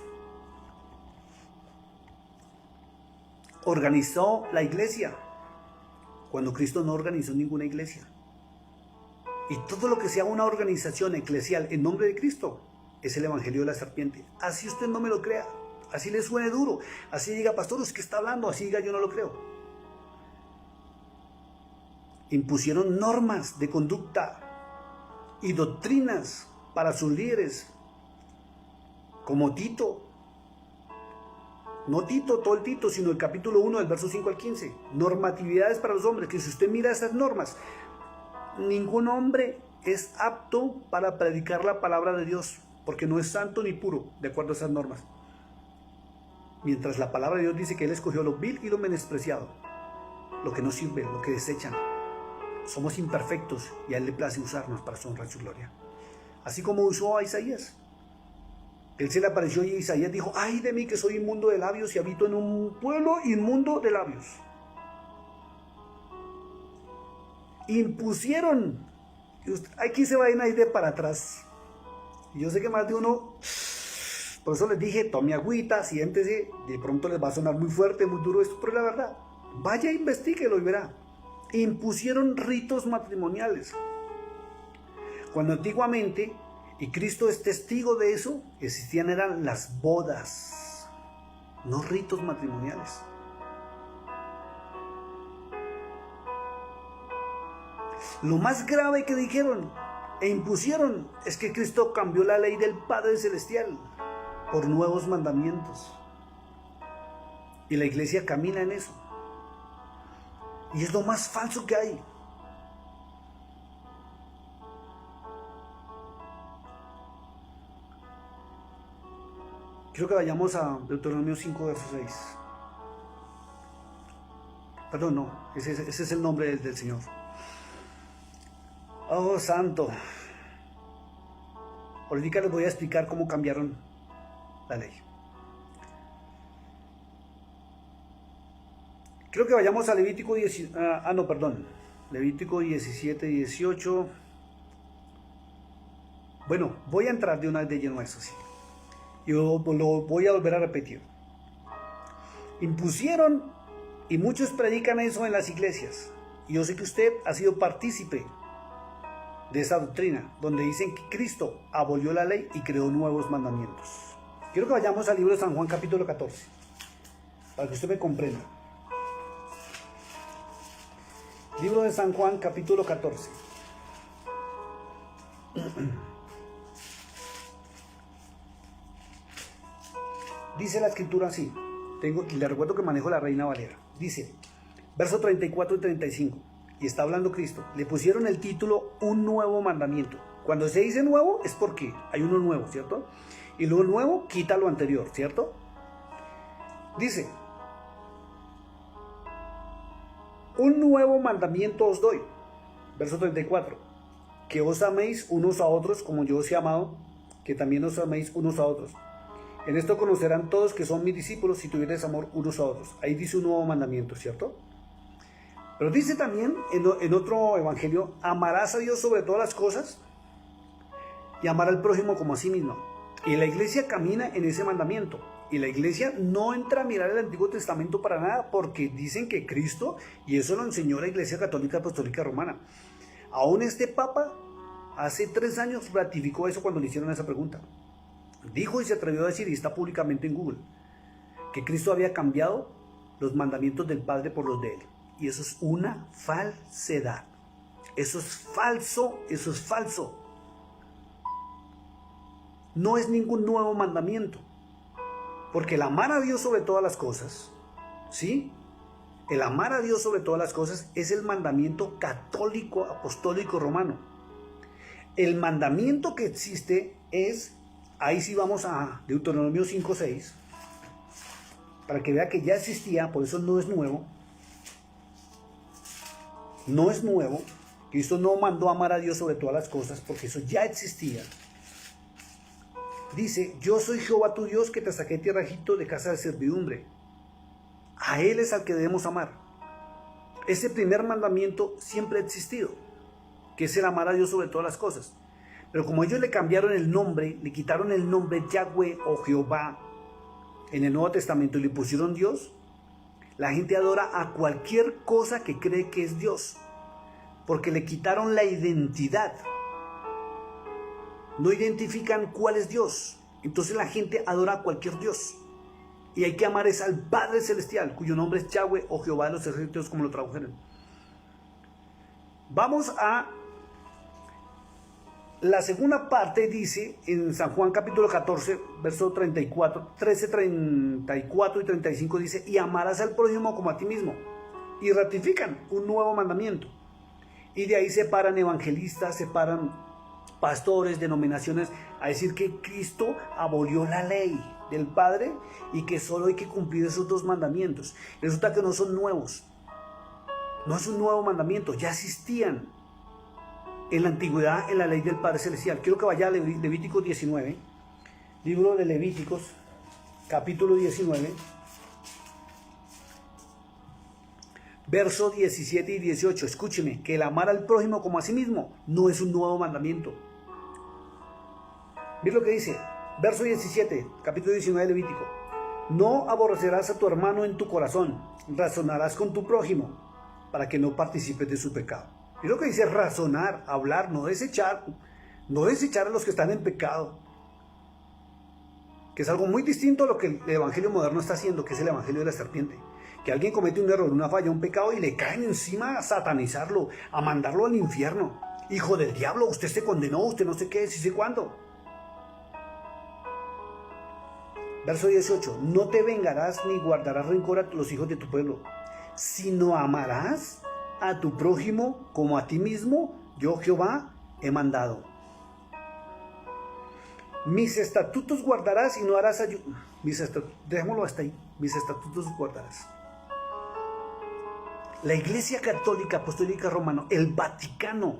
Organizó la iglesia cuando Cristo no organizó ninguna iglesia. Y todo lo que sea una organización eclesial en nombre de Cristo es el evangelio de la serpiente. Así usted no me lo crea, así le suene duro, así diga, pastor, ¿usted qué está hablando? Así diga, yo no lo creo. Impusieron normas de conducta y doctrinas para sus líderes, como Tito. No Tito, todo el Tito, sino el capítulo 1 del verso 5 al 15. Normatividades para los hombres, que si usted mira esas normas, ningún hombre es apto para predicar la palabra de Dios, porque no es santo ni puro, de acuerdo a esas normas. Mientras la palabra de Dios dice que Él escogió lo vil y lo menospreciado, lo que no sirve, lo que desechan. Somos imperfectos y a Él le place usarnos para su honra y su gloria. Así como usó a Isaías. Él se le apareció y Isaías dijo, ay de mí que soy inmundo de labios y habito en un pueblo inmundo de labios. Impusieron. Aquí se vayan a ir de para atrás. Y yo sé que más de uno, por eso les dije, tome agüita, siéntese, de pronto les va a sonar muy fuerte, muy duro esto, pero es la verdad. Vaya, investíguelo y verá. Impusieron ritos matrimoniales. Cuando antiguamente, y Cristo es testigo de eso, existían eran las bodas, no ritos matrimoniales. Lo más grave que dijeron e impusieron es que Cristo cambió la ley del Padre Celestial por nuevos mandamientos. Y la iglesia camina en eso. Y es lo más falso que hay. Quiero que vayamos a Deuteronomio 5, verso 6. Perdón, no, ese es el nombre del Señor. Oh, santo. Ahorita les voy a explicar cómo cambiaron la ley. Creo que vayamos a Levítico 10, Levítico 17, 18. Bueno, voy a entrar de una vez de lleno a eso, sí. Y lo voy a volver a repetir. Impusieron, y muchos predican eso en las iglesias. Y yo sé que usted ha sido partícipe de esa doctrina, donde dicen que Cristo abolió la ley y creó nuevos mandamientos. Quiero que vayamos al libro de San Juan capítulo 14, para que usted me comprenda. Libro de San Juan capítulo 14. Dice la escritura así, le recuerdo que manejo la Reina Valera. Dice, verso 34 y 35, y está hablando Cristo. Le pusieron el título, un nuevo mandamiento. Cuando se dice nuevo es porque hay uno nuevo, ¿cierto? Y lo nuevo quita lo anterior, ¿cierto? Dice, un nuevo mandamiento os doy. Verso 34, que os améis unos a otros como yo os he amado, que también os améis unos a otros. En esto conocerán todos que son mis discípulos si tuvierais amor unos a otros. Ahí dice un nuevo mandamiento, ¿cierto? Pero dice también en otro evangelio, amarás a Dios sobre todas las cosas y amar al prójimo como a sí mismo. Y la iglesia camina en ese mandamiento. Y la iglesia no entra a mirar el Antiguo Testamento para nada, porque dicen que Cristo, y eso lo enseñó la Iglesia Católica Apostólica Romana. Aún este Papa hace 3 años ratificó eso cuando le hicieron esa pregunta. Dijo y se atrevió a decir, y está públicamente en Google, que Cristo había cambiado los mandamientos del Padre por los de Él. Y eso es una falsedad. Eso es falso, eso es falso. No es ningún nuevo mandamiento. Porque el amar a Dios sobre todas las cosas, ¿sí? El amar a Dios sobre todas las cosas es el mandamiento católico, apostólico, romano. El mandamiento que existe es, ahí sí vamos a Deuteronomio 5:6, para que vea que ya existía, por eso no es nuevo. No es nuevo. Cristo no mandó amar a Dios sobre todas las cosas, porque eso ya existía. Dice, yo soy Jehová tu Dios que te saqué de tierra de Egipto de casa de servidumbre. A Él es al que debemos amar. Ese primer mandamiento siempre ha existido, que es el amar a Dios sobre todas las cosas. Pero como ellos le cambiaron el nombre, le quitaron el nombre Yahweh o Jehová en el Nuevo Testamento y le pusieron Dios, la gente adora a cualquier cosa que cree que es Dios, porque le quitaron la identidad. no identifican cuál es Dios. Entonces la gente adora a cualquier Dios. Y hay que amar es al Padre Celestial, cuyo nombre es Yahweh o Jehová de los ejércitos, como lo tradujeron. Vamos a la segunda parte, dice en San Juan capítulo 14, verso 34, 13, 34 y 35, dice, y amarás al prójimo como a ti mismo. Y ratifican un nuevo mandamiento. Y de ahí se paran evangelistas, se paran pastores, denominaciones, a decir que Cristo abolió la ley del Padre y que solo hay que cumplir esos dos mandamientos. Resulta que no son nuevos. No es un nuevo mandamiento, ya existían en la antigüedad en la ley del Padre Celestial. Quiero que vaya a Levíticos 19, libro de Levíticos, capítulo 19, verso 17 y 18. Escúcheme, que el amar al prójimo como a sí mismo no es un nuevo mandamiento. Mira lo que dice, verso 17, capítulo 19 de Levítico. No aborrecerás a tu hermano en tu corazón, razonarás con tu prójimo, para que no participes de su pecado. Y lo que dice razonar, hablar, no desechar a los que están en pecado, que es algo muy distinto a lo que el evangelio moderno está haciendo, que es el evangelio de la serpiente. Que alguien comete un error, una falla, un pecado y le caen encima a satanizarlo, a mandarlo al infierno. Hijo del diablo, usted se condenó, usted no sé qué, sí sé cuándo. Verso 18, no te vengarás ni guardarás rencor a los hijos de tu pueblo, sino amarás a tu prójimo como a ti mismo, yo Jehová he mandado. Mis estatutos guardarás y no harás dejémoslo hasta ahí, mis estatutos guardarás. La Iglesia Católica Apostólica Romana, el Vaticano,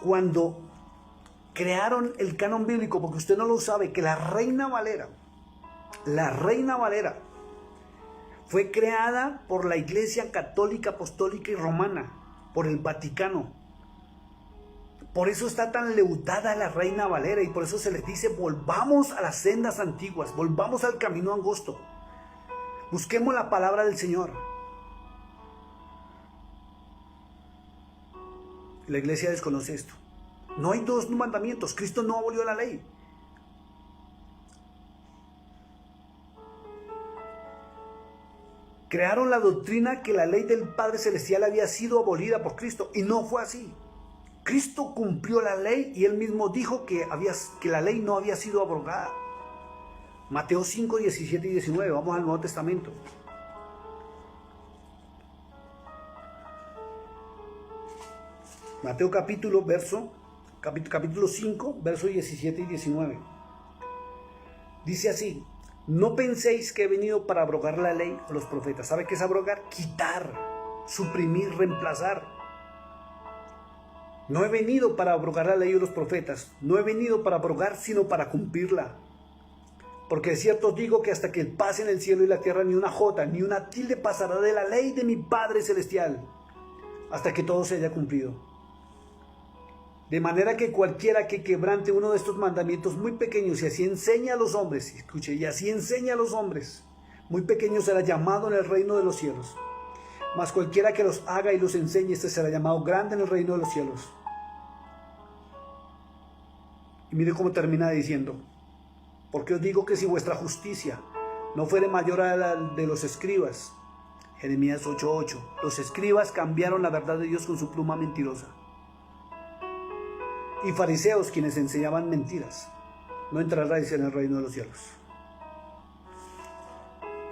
cuando crearon el canon bíblico, porque usted no lo sabe, que la Reina Valera fue creada por la Iglesia Católica Apostólica y Romana, por el Vaticano. Por eso está tan leudada la Reina Valera y por eso se les dice, volvamos a las sendas antiguas, volvamos al camino angosto, busquemos la palabra del Señor. La Iglesia desconoce esto. No hay dos mandamientos, Cristo no abolió la ley. Crearon la doctrina que la ley del Padre Celestial había sido abolida por Cristo y no fue así. Cristo cumplió la ley y él mismo dijo que la ley no había sido abrogada. Mateo 5, 17 y 19, vamos al Nuevo Testamento. Mateo capítulo 5, versos 17 y 19. Dice así, no penséis que he venido para abrogar la ley o los profetas. ¿Sabe qué es abrogar? Quitar, suprimir, reemplazar. No he venido para abrogar la ley o los profetas. No he venido para abrogar, sino para cumplirla. Porque de cierto os digo que hasta que pasen el cielo y la tierra, ni una jota, ni una tilde pasará de la ley de mi Padre Celestial, hasta que todo se haya cumplido. De manera que cualquiera que quebrante uno de estos mandamientos muy pequeños y así enseña a los hombres, escuche, y así enseña a los hombres, muy pequeño será llamado en el reino de los cielos. Mas cualquiera que los haga y los enseñe, este será llamado grande en el reino de los cielos. Y mire cómo termina diciendo, porque os digo que si vuestra justicia no fuere mayor a la de los escribas, Jeremías 8:8, los escribas cambiaron la verdad de Dios con su pluma mentirosa. Y fariseos, quienes enseñaban mentiras, no entrarán en el reino de los cielos.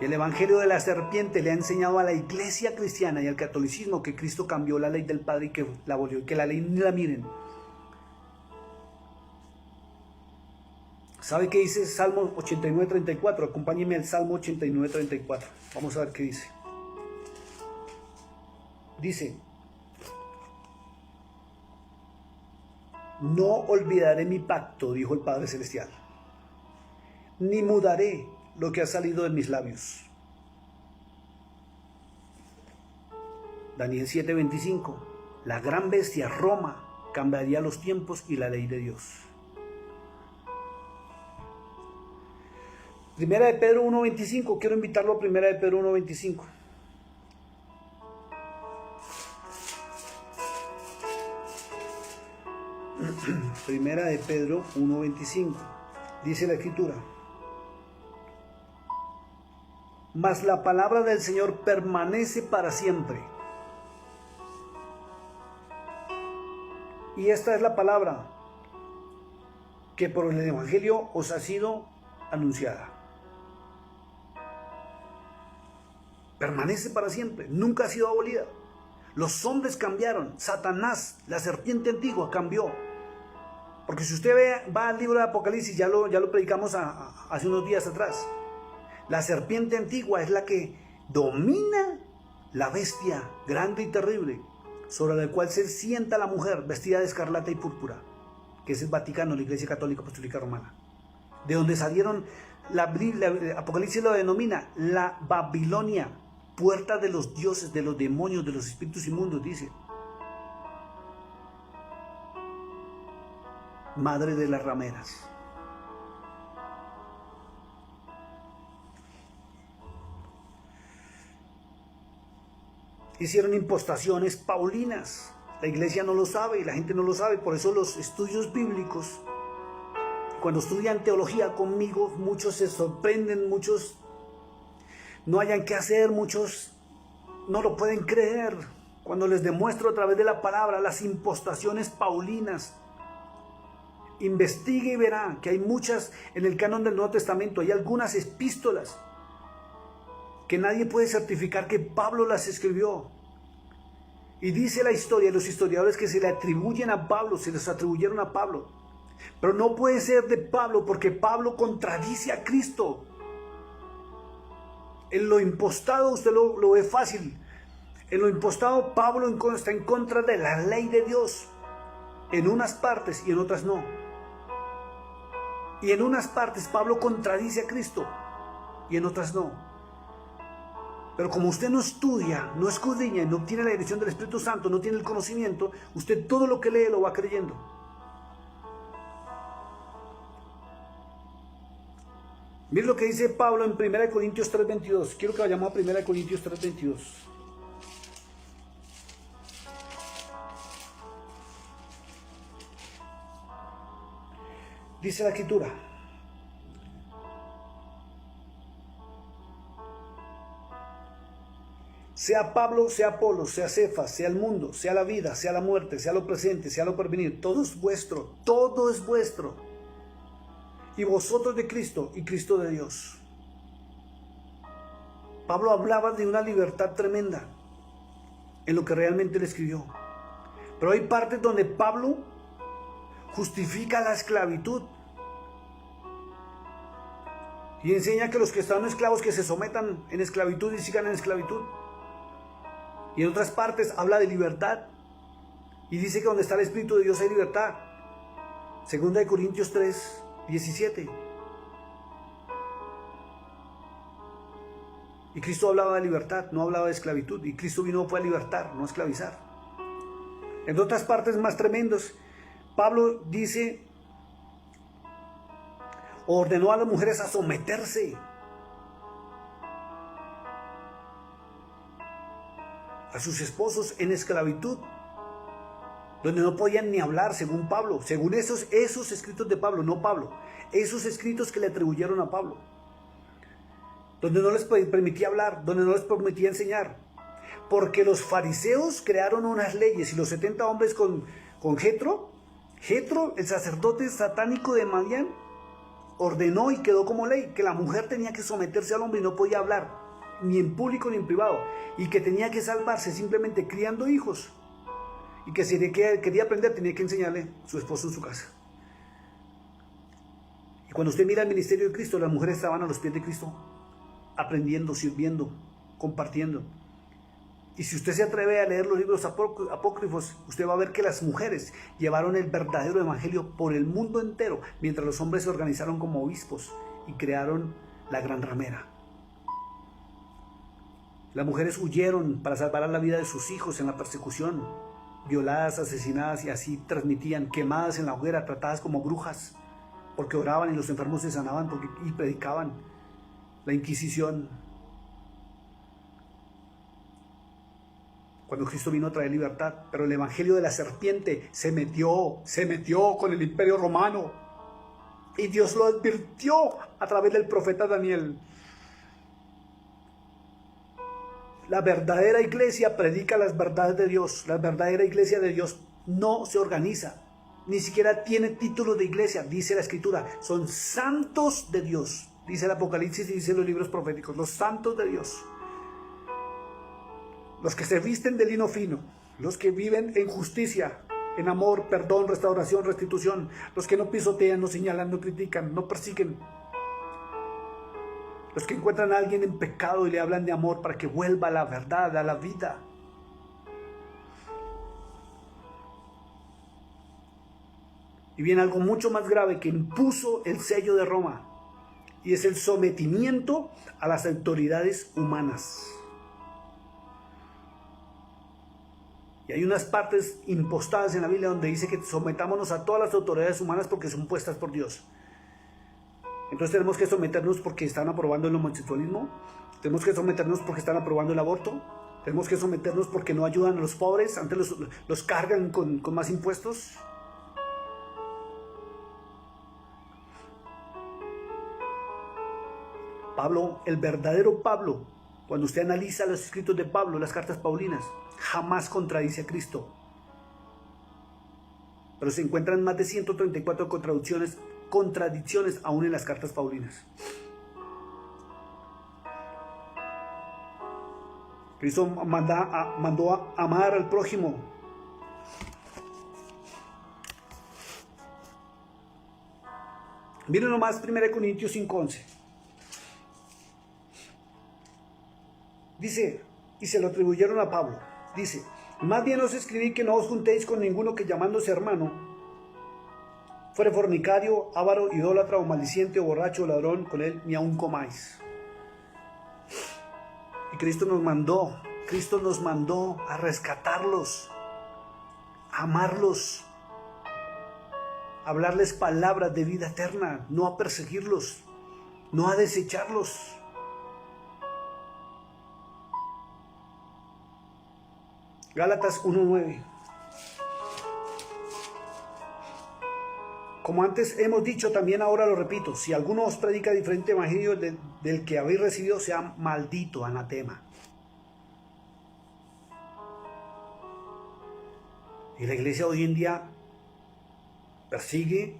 Y el evangelio de la serpiente le ha enseñado a la iglesia cristiana y al catolicismo que Cristo cambió la ley del Padre y que la abolió, y que la ley ni la miren. ¿Sabe qué dice Salmo 89:34? Acompáñeme al Salmo 89:34. Vamos a ver qué dice. Dice, no olvidaré mi pacto, dijo el Padre Celestial, ni mudaré lo que ha salido de mis labios. Daniel 7:25, la gran bestia Roma cambiaría los tiempos y la ley de Dios. Primera de Pedro 1:25, quiero invitarlo a Primera de Pedro 1:25. Primera de Pedro 1:25. Dice la Escritura: mas la palabra del Señor permanece para siempre. Y esta es la palabra que por el Evangelio os ha sido anunciada. Permanece para siempre, nunca ha sido abolida. Los hombres cambiaron, Satanás, la serpiente antigua, cambió. Porque si usted va al libro de Apocalipsis, ya lo predicamos hace unos días atrás. La serpiente antigua es la que domina la bestia grande y terrible, sobre la cual se sienta la mujer vestida de escarlata y púrpura, que es el Vaticano, la Iglesia Católica Apostólica Romana. De donde salieron, Apocalipsis lo denomina la Babilonia, puerta de los dioses, de los demonios, de los espíritus inmundos, dice. Madre de las rameras. Hicieron impostaciones paulinas. La iglesia no lo sabe y la gente no lo sabe. Por eso los estudios bíblicos, cuando estudian teología conmigo, muchos se sorprenden, muchos no hayan qué hacer, muchos no lo pueden creer. Cuando les demuestro a través de la palabra las impostaciones paulinas, investigue y verá que hay muchas en el canon del Nuevo Testamento. Hay algunas epístolas que nadie puede certificar que Pablo las escribió. Y dice la historia, los historiadores, que se le atribuyen a Pablo, se les atribuyeron a Pablo. Pero no puede ser de Pablo, porque Pablo contradice a Cristo. En lo impostado usted lo ve fácil. En lo impostado Pablo está en contra de la ley de Dios. En unas partes y en otras no. Y en unas partes Pablo contradice a Cristo y en otras no. Pero como usted no estudia, no escudriña, no tiene la dirección del Espíritu Santo, no tiene el conocimiento, usted todo lo que lee lo va creyendo. Mire lo que dice Pablo en 1 Corintios 3:22. Quiero que vayamos a 1 Corintios 3:22. Dice la Escritura: sea Pablo, sea Apolo, sea Cefas, sea el mundo, sea la vida, sea la muerte, sea lo presente, sea lo porvenir, todo es vuestro, todo es vuestro. Y vosotros de Cristo y Cristo de Dios. Pablo hablaba de una libertad tremenda en lo que realmente le escribió. Pero hay partes donde Pablo justifica la esclavitud y enseña que los que están esclavos que se sometan en esclavitud y sigan en esclavitud. Y en otras partes habla de libertad y dice que donde está el Espíritu de Dios hay libertad. Segunda de Corintios 3:17. Y Cristo hablaba de libertad, no hablaba de esclavitud. Y Cristo vino fue a libertar, no a esclavizar. En otras partes más tremendos, Pablo dice, ordenó a las mujeres a someterse a sus esposos en esclavitud, donde no podían ni hablar, según Pablo, según esos escritos de Pablo, no Pablo, esos escritos que le atribuyeron a Pablo, donde no les permitía hablar, donde no les permitía enseñar, porque los fariseos crearon unas leyes y los 70 hombres con Jetro, el sacerdote satánico de Madián, ordenó y quedó como ley que la mujer tenía que someterse al hombre y no podía hablar, ni en público ni en privado, y que tenía que salvarse simplemente criando hijos, y que si quería aprender tenía que enseñarle a su esposo en su casa. Y cuando usted mira el ministerio de Cristo, las mujeres estaban a los pies de Cristo, aprendiendo, sirviendo, compartiendo. Y si usted se atreve a leer los libros apócrifos, usted va a ver que las mujeres llevaron el verdadero evangelio por el mundo entero, mientras los hombres se organizaron como obispos y crearon la gran ramera. Las mujeres huyeron para salvar la vida de sus hijos en la persecución, violadas, asesinadas, y así transmitían, quemadas en la hoguera, tratadas como brujas, porque oraban y los enfermos se sanaban y predicaban. La Inquisición. cuando Cristo vino a traer libertad, pero el evangelio de la serpiente se metió con el imperio romano, y Dios lo advirtió a través del profeta Daniel. La verdadera iglesia predica las verdades de Dios. La verdadera iglesia de Dios no se organiza, ni siquiera tiene título de iglesia, dice la Escritura. Son santos de Dios, dice el Apocalipsis y dice los libros proféticos, los santos de Dios. Los que se visten de lino fino, los que viven en justicia, en amor, perdón, restauración, restitución, los que no pisotean, no señalan, no critican, no persiguen. Los que encuentran a alguien en pecado y le hablan de amor para que vuelva a la verdad, a la vida. Y viene algo mucho más grave que impuso el sello de Roma, y es el sometimiento a las autoridades humanas. Y hay unas partes impostadas en la Biblia donde dice que sometámonos a todas las autoridades humanas porque son puestas por Dios. Entonces tenemos que someternos porque están aprobando el homosexualismo, tenemos que someternos porque están aprobando el aborto, tenemos que someternos porque no ayudan a los pobres, antes los cargan con más impuestos. Pablo, el verdadero Pablo, cuando usted analiza los escritos de Pablo, las cartas paulinas, jamás contradice a Cristo. Pero se encuentran más de 134 contradicciones aún en las cartas paulinas. Cristo mandó a amar al prójimo. Miren nomás 1 Corintios 5:11. Dice, y se lo atribuyeron a Pablo, dice: más bien os escribí que no os juntéis con ninguno que llamándose hermano fuere fornicario, avaro, idólatra o maliciente o borracho o ladrón, con él ni aun comáis. Y Cristo nos mandó a rescatarlos, a amarlos, a hablarles palabras de vida eterna, no a perseguirlos, no a desecharlos. Gálatas 1:9. Como antes hemos dicho, también ahora lo repito: si alguno os predica diferente evangelio del que habéis recibido, sea maldito, anatema. Y la iglesia hoy en día persigue,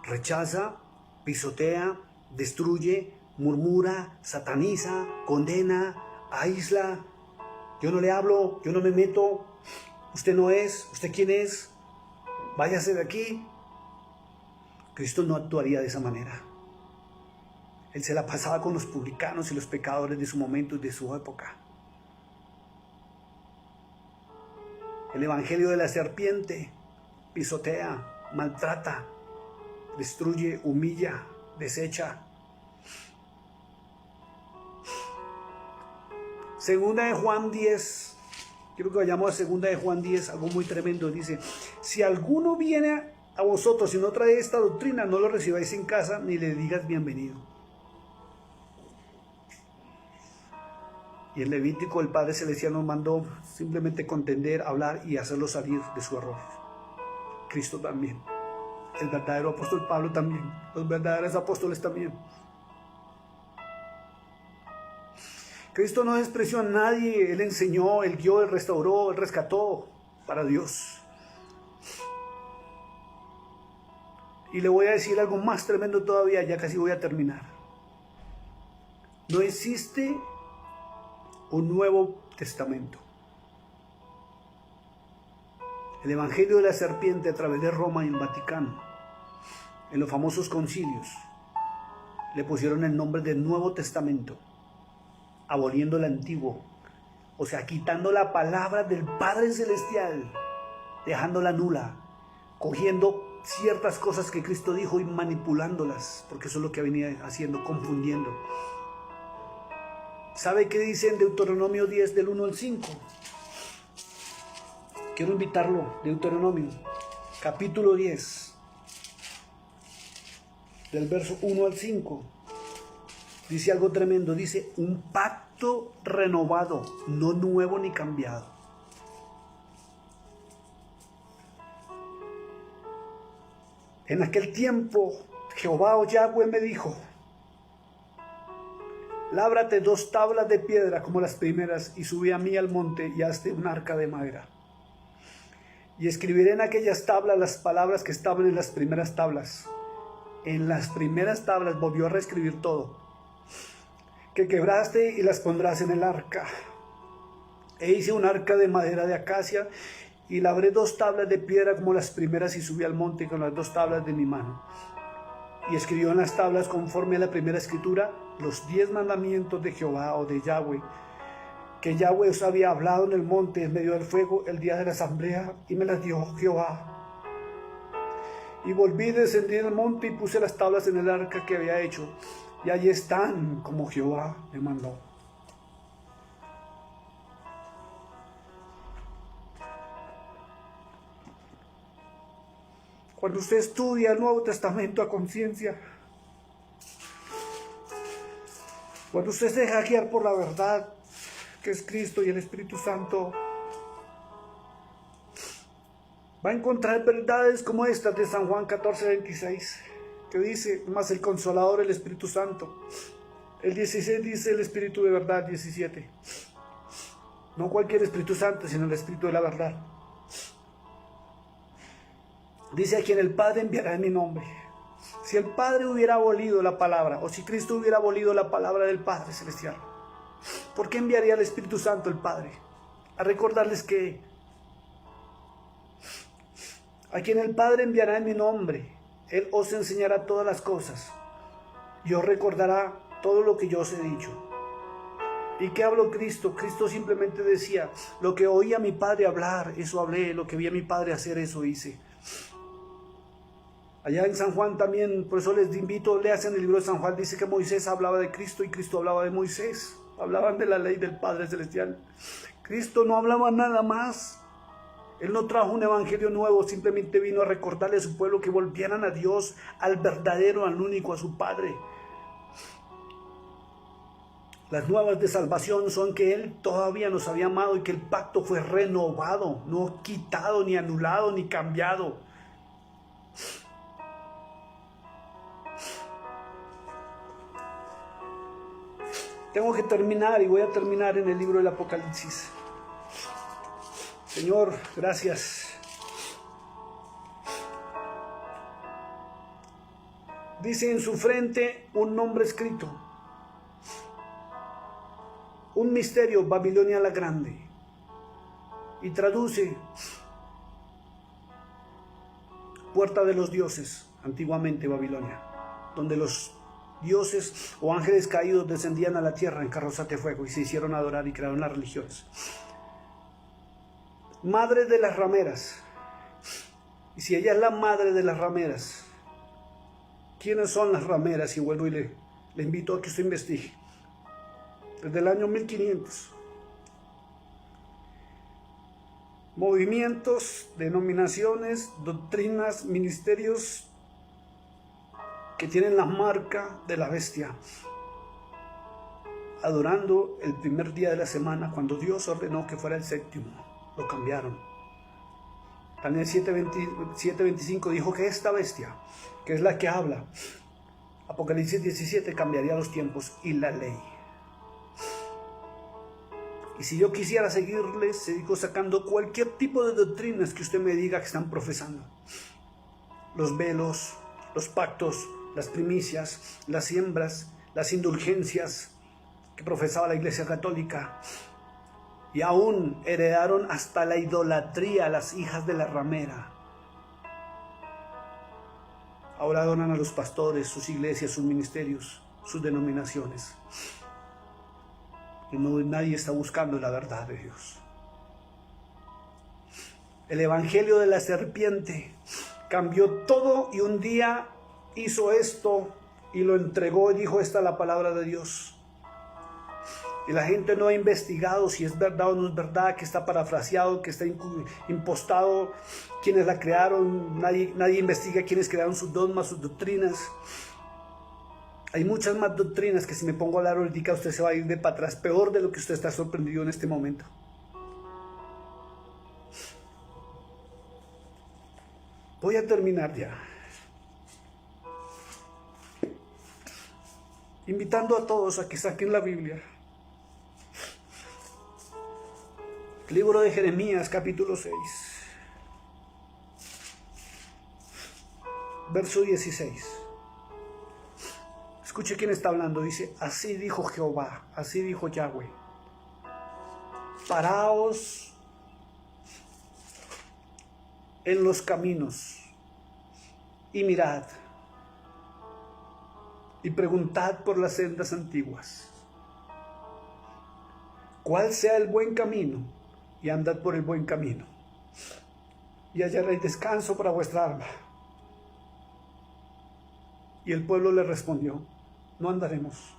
rechaza, pisotea, destruye, murmura, sataniza, condena, aísla. Yo no le hablo, yo no me meto, usted no es, usted quién es, váyase de aquí. Cristo no actuaría de esa manera. Él se la pasaba con los publicanos y los pecadores de su momento y de su época. El evangelio de la serpiente pisotea, maltrata, destruye, humilla, desecha. Segunda de Juan 10, quiero que vayamos a segunda de Juan 10, algo muy tremendo. Dice: si alguno viene a vosotros y no trae esta doctrina, no lo recibáis en casa ni le digas bienvenido. Y en Levítico el Padre Celestial nos mandó simplemente contender, hablar y hacerlo salir de su error. Cristo también, el verdadero apóstol Pablo también, los verdaderos apóstoles también. Cristo no despreció a nadie, Él enseñó, Él guió, Él restauró, Él rescató para Dios. Y le voy a decir algo más tremendo todavía, ya casi voy a terminar. No existe un Nuevo Testamento. El Evangelio de la serpiente a través de Roma y el Vaticano, en los famosos concilios, le pusieron el nombre de Nuevo Testamento, aboliendo el antiguo, o sea, quitando la palabra del Padre Celestial, dejándola nula, cogiendo ciertas cosas que Cristo dijo y manipulándolas, porque eso es lo que venía haciendo, confundiendo. ¿Sabe qué dice en Deuteronomio 10 del 1 al 5? Quiero invitarlo, Deuteronomio, capítulo 10, del verso 1 al 5. Dice algo tremendo, dice: un pacto renovado, no nuevo ni cambiado. En aquel tiempo Jehová o Yahweh me dijo: lábrate 2 tablas de piedra como las primeras, y subí a mí al monte y hazte un arca de madera. Y escribiré en aquellas tablas las palabras que estaban en las primeras tablas. En las primeras tablas volvió a reescribir todo, que quebraste, y las pondrás en el arca. E hice un arca de madera de acacia, y labré 2 tablas de piedra como las primeras, y subí al monte con las 2 tablas de mi mano. Y escribió en las tablas, conforme a la primera escritura, los 10 mandamientos de Jehová o de Yahweh, que Yahweh os había hablado en el monte en medio del fuego el día de la asamblea, y me las dio Jehová. Y volví, descendí del monte y puse las tablas en el arca que había hecho, y allí están como Jehová me mandó. Cuando usted estudia el Nuevo Testamento a conciencia, cuando usted se deja guiar por la verdad, que es Cristo y el Espíritu Santo, va a encontrar verdades como estas de San Juan 14:26, que dice: más el Consolador, el Espíritu Santo. El 16 dice: el Espíritu de verdad. 17, no cualquier Espíritu Santo, sino el Espíritu de la verdad. Dice: a quien el Padre enviará en mi nombre. Si el Padre hubiera abolido la palabra, o si Cristo hubiera abolido la palabra del Padre Celestial, ¿por qué enviaría al Espíritu Santo el Padre? A recordarles que a quien el Padre enviará en mi nombre, Él os enseñará todas las cosas y os recordará todo lo que yo os he dicho. ¿Y qué habló Cristo? Cristo simplemente decía: lo que oía a mi Padre hablar, eso hablé; lo que vi a mi Padre hacer, eso hice. Allá en San Juan también, por eso les invito, leas en el libro de San Juan, dice que Moisés hablaba de Cristo y Cristo hablaba de Moisés. Hablaban de la ley del Padre Celestial. Cristo no hablaba nada más. Él no trajo un evangelio nuevo, simplemente vino a recordarle a su pueblo que volvieran a Dios, al verdadero, al único, a su Padre. Las nuevas de salvación son que Él todavía nos había amado y que el pacto fue renovado, no quitado, ni anulado, ni cambiado. Tengo que terminar y voy a terminar en el libro del Apocalipsis. Señor, gracias. Dice: en su frente un nombre escrito, un misterio, Babilonia la Grande. Y traduce: puerta de los dioses, antiguamente Babilonia, donde los dioses o ángeles caídos descendían a la tierra en carrozas de fuego y se hicieron adorar y crearon las religiones. Madre de las rameras. Y si ella es la madre de las rameras, ¿quiénes son las rameras? Y vuelvo y le invito a que usted investigue. Desde el año 1500. Movimientos, denominaciones, doctrinas, ministerios que tienen la marca de la bestia, adorando el primer día de la semana, cuando Dios ordenó que fuera el séptimo. Lo cambiaron. Daniel 7:25 dijo que esta bestia, que es la que habla, Apocalipsis 17, cambiaría los tiempos y la ley. Y si yo quisiera seguirles, sigo sacando cualquier tipo de doctrinas que usted me diga que están profesando. Los velos, los pactos, las primicias, las siembras, las indulgencias que profesaba la Iglesia Católica. Y aún heredaron hasta la idolatría a las hijas de la ramera. Ahora adoran a los pastores, sus iglesias, sus ministerios, sus denominaciones. Y nadie está buscando la verdad de Dios. El evangelio de la serpiente cambió todo y un día hizo esto y lo entregó y dijo: esta es la palabra de Dios. Y la gente no ha investigado si es verdad o no es verdad, que está parafraseado, que está impostado, quienes la crearon. Nadie investiga quiénes crearon sus dogmas, sus doctrinas. Hay muchas más doctrinas que si me pongo a hablar ahorita usted se va a ir de para atrás, peor de lo que usted está sorprendido en este momento. Voy a terminar ya. invitando a todos a que saquen la Biblia. Libro de Jeremías, capítulo 6, verso 16. Escuche quién está hablando. Dice: así dijo Jehová, así dijo Yahweh: paraos en los caminos y mirad y preguntad por las sendas antiguas, cuál sea el buen camino, y andad por el buen camino, y hallaréis descanso para vuestra alma. Y el pueblo le respondió: no andaremos.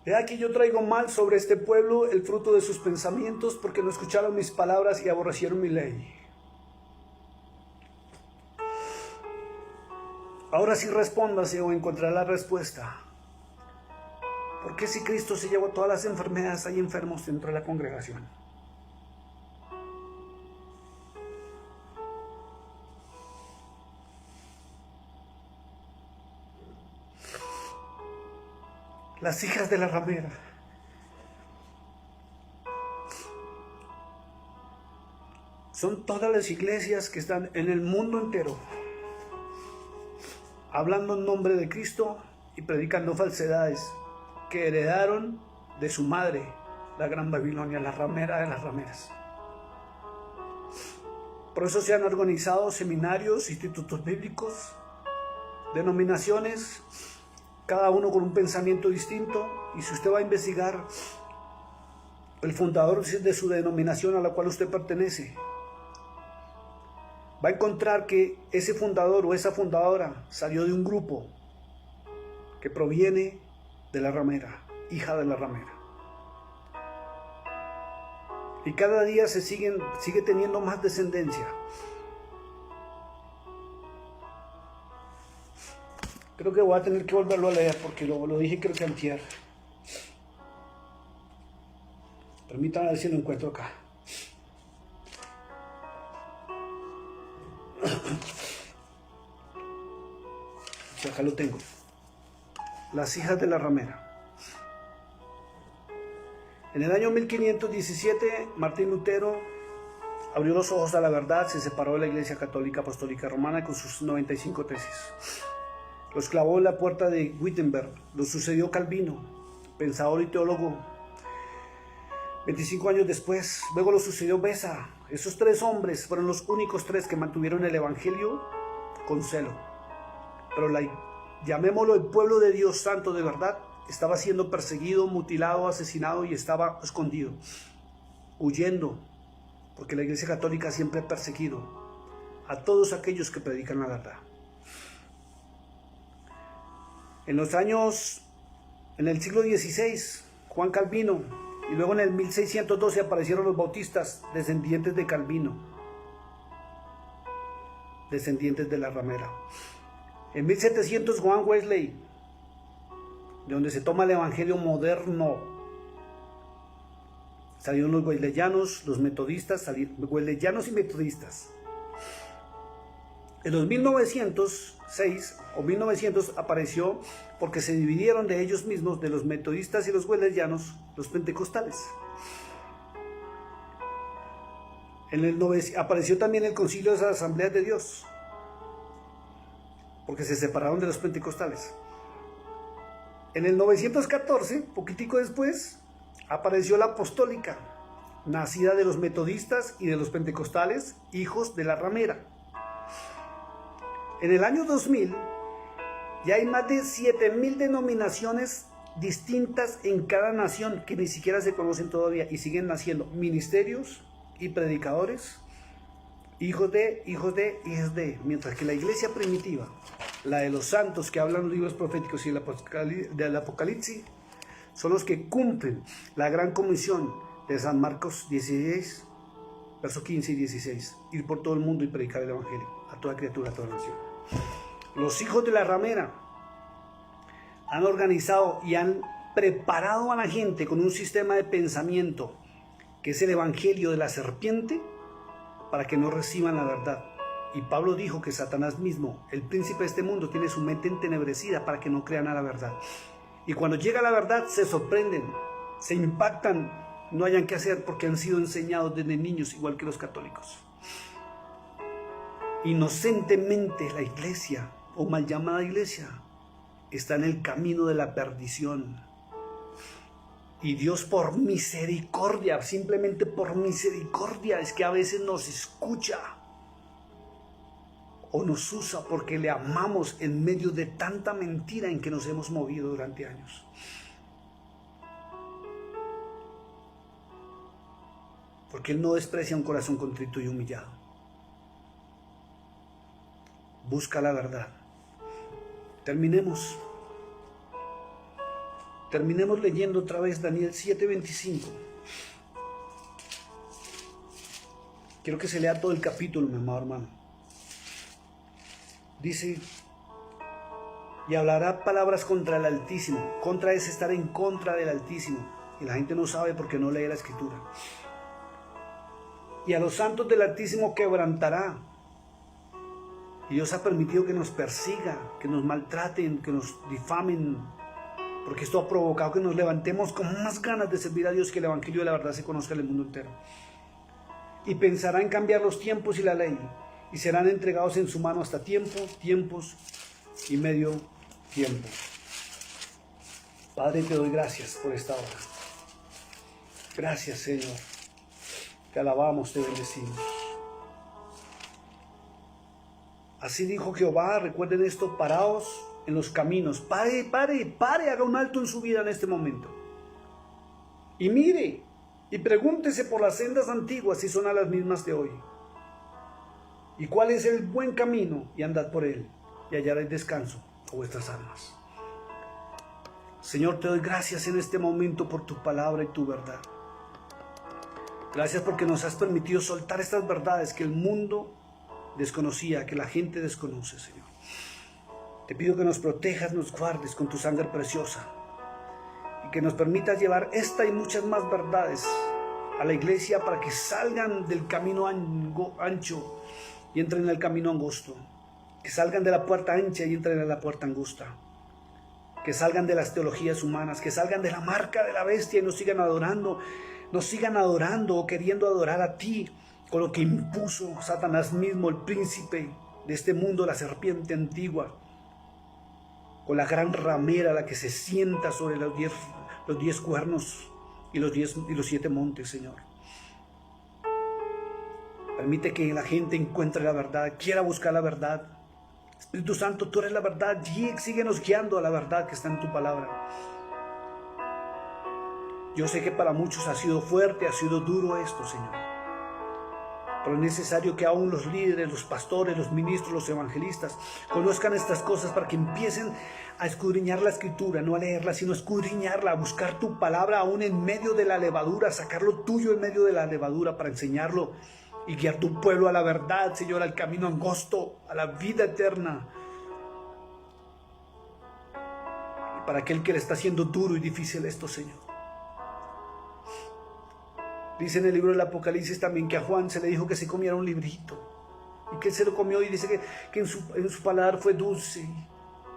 He aquí yo traigo mal sobre este pueblo el fruto de sus pensamientos, porque no escucharon mis palabras y aborrecieron mi ley. Ahora sí respóndase o encontrará la respuesta. ¿Por qué si Cristo se llevó todas las enfermedades, hay enfermos dentro de la congregación? Las hijas de la ramera. Son todas las iglesias que están en el mundo entero hablando en nombre de Cristo y predicando falsedades que heredaron de su madre, la gran Babilonia, la ramera de las rameras. Por eso se han organizado seminarios, institutos bíblicos, denominaciones, cada uno con un pensamiento distinto. Y si usted va a investigar el fundador de su denominación a la cual usted pertenece, va a encontrar que ese fundador o esa fundadora salió de un grupo que proviene de la ramera, hija de la ramera. Y cada día sigue teniendo más descendencia. Creo que voy a tener que volverlo a leer porque lo dije, creo que antier. Permítanme ver si lo encuentro acá. Sí, acá lo tengo. Las hijas de la ramera. En el año 1517, Martín Lutero abrió los ojos a la verdad, se separó de la Iglesia Católica Apostólica Romana con sus 95 tesis. Los clavó en la puerta de Wittenberg. Lo sucedió Calvino, pensador y teólogo, 25 años después. Luego lo sucedió Beza. Esos tres hombres fueron los únicos tres que mantuvieron el Evangelio con celo. Pero llamémoslo el pueblo de Dios santo de verdad, estaba siendo perseguido, mutilado, asesinado y estaba escondido, huyendo, porque la Iglesia Católica siempre ha perseguido a todos aquellos que predican la verdad. En el siglo XVI, Juan Calvino, y luego en el 1612 aparecieron los bautistas, descendientes de Calvino, descendientes de la ramera. En 1700, Juan Wesley, de donde se toma el evangelio moderno, salieron los wesleyanos, los metodistas, wesleyanos y metodistas. En los 1906 o 1900 apareció, porque se dividieron de ellos mismos, de los metodistas y los wesleyanos, los pentecostales. Apareció también el concilio de las asambleas de Dios, porque se separaron de los pentecostales. En el 914, poquitico después, apareció la apostólica, nacida de los metodistas y de los pentecostales, hijos de la ramera. En el año 2000, ya hay más de 7,000 denominaciones distintas en cada nación que ni siquiera se conocen todavía y siguen naciendo ministerios y predicadores, hijos de, mientras que la iglesia primitiva, la de los santos que hablan los libros proféticos y del Apocalipsis, son los que cumplen la gran comisión de San Marcos 16, versos 15 y 16, ir por todo el mundo y predicar el evangelio a toda criatura, a toda nación. Los hijos de la ramera han organizado y han preparado a la gente con un sistema de pensamiento que es el evangelio de la serpiente, para que no reciban la verdad Y Pablo dijo que Satanás mismo, el príncipe de este mundo, tiene su mente entenebrecida para que no crean a la verdad. Y cuando llega la verdad se sorprenden, se impactan, no hayan qué hacer porque han sido enseñados desde niños igual que los católicos. Inocentemente la iglesia, o mal llamada iglesia, está en el camino de la perdición. Y Dios por misericordia, simplemente por misericordia, es que a veces nos escucha o nos usa porque le amamos en medio de tanta mentira en que nos hemos movido durante años. Porque Él no desprecia un corazón contrito y humillado. Busca la verdad. Terminemos leyendo otra vez Daniel 7:25. Quiero que se lea todo el capítulo, mi amado hermano. Dice, y hablará palabras contra el Altísimo. Contra es estar en contra del Altísimo. Y la gente no sabe porque no lee la Escritura. Y a los santos del Altísimo quebrantará. Y Dios ha permitido que nos persiga, que nos maltraten, que nos difamen, porque esto ha provocado que nos levantemos con más ganas de servir a Dios, que el Evangelio de la verdad se conozca en el mundo entero. Y pensará en cambiar los tiempos y la ley, y serán entregados en su mano hasta tiempos y medio tiempo. Padre, te doy gracias por esta hora. Gracias, Señor. Te alabamos, te bendecimos. Así dijo Jehová, recuerden esto, paraos en los caminos. Pare, haga un alto en su vida en este momento. Y mire, y pregúntese por las sendas antiguas si son a las mismas de hoy. Y cuál es el buen camino, y andad por él, y hallaréis descanso a vuestras almas. Señor, te doy gracias en este momento por tu palabra y tu verdad. Gracias porque nos has permitido soltar estas verdades que el mundo desconocía, que la gente desconoce, Señor. Te pido que nos protejas, nos guardes con tu sangre preciosa y que nos permitas llevar esta y muchas más verdades a la iglesia para que salgan del camino ancho y entren en el camino angosto, que salgan de la puerta ancha y entren en la puerta angosta, que salgan de las teologías humanas, que salgan de la marca de la bestia y nos sigan adorando o queriendo adorar a ti con lo que impuso Satanás mismo, el príncipe de este mundo, la serpiente antigua, con la gran ramera, la que se sienta sobre los 10 cuernos y los 7 montes, Señor. Permite que la gente encuentre la verdad, quiera buscar la verdad. Espíritu Santo, tú eres la verdad, y síguenos guiando a la verdad que está en tu palabra. Yo sé que para muchos ha sido fuerte, ha sido duro esto, Señor. Pero es necesario que aún los líderes, los pastores, los ministros, los evangelistas conozcan estas cosas para que empiecen a escudriñar la Escritura, no a leerla, sino a escudriñarla, a buscar tu palabra aún en medio de la levadura, a sacar lo tuyo en medio de la levadura para enseñarlo y guiar tu pueblo a la verdad, Señor, al camino angosto, a la vida eterna. Y para aquel que le está haciendo duro y difícil esto, Señor. Dice en el libro del Apocalipsis también que a Juan se le dijo que se comiera un librito. Y que él se lo comió y dice que en su paladar fue dulce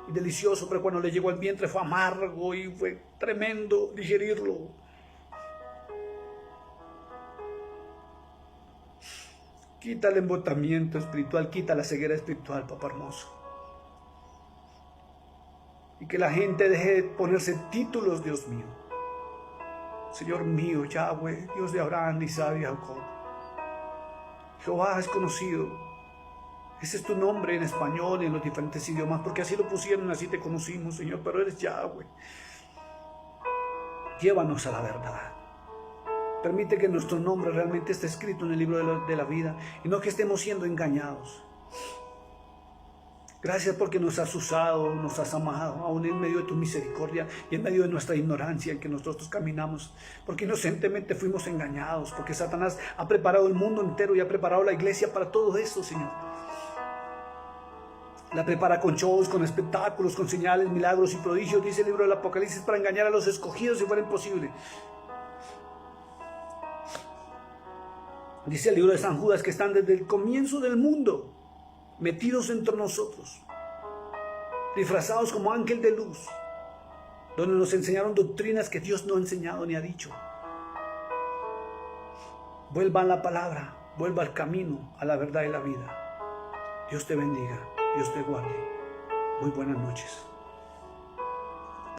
y delicioso, pero cuando le llegó al vientre fue amargo y fue tremendo digerirlo. Quita el embotamiento espiritual, quita la ceguera espiritual, papá hermoso. Y que la gente deje de ponerse títulos, Dios mío. Señor mío, Yahweh, Dios de Abraham, Isaac y Jacob. Jehová es conocido. Ese es tu nombre en español y en los diferentes idiomas, porque así lo pusieron, así te conocimos, Señor, pero eres Yahweh. Llévanos a la verdad. Permite que nuestro nombre realmente esté escrito en el libro de la vida y no que estemos siendo engañados. Gracias porque nos has usado, nos has amado, aún en medio de tu misericordia y en medio de nuestra ignorancia en que nosotros caminamos, porque inocentemente fuimos engañados, porque Satanás ha preparado el mundo entero y ha preparado la iglesia para todo esto, Señor. La prepara con shows, con espectáculos, con señales, milagros y prodigios, dice el libro del Apocalipsis, para engañar a los escogidos si fuera imposible. Dice el libro de San Judas que están desde el comienzo del mundo metidos entre nosotros, disfrazados como ángel de luz, donde nos enseñaron doctrinas que Dios no ha enseñado ni ha dicho. Vuelva a la palabra, vuelva al camino, a la verdad y la vida. Dios te bendiga, Dios te guarde. Muy buenas noches.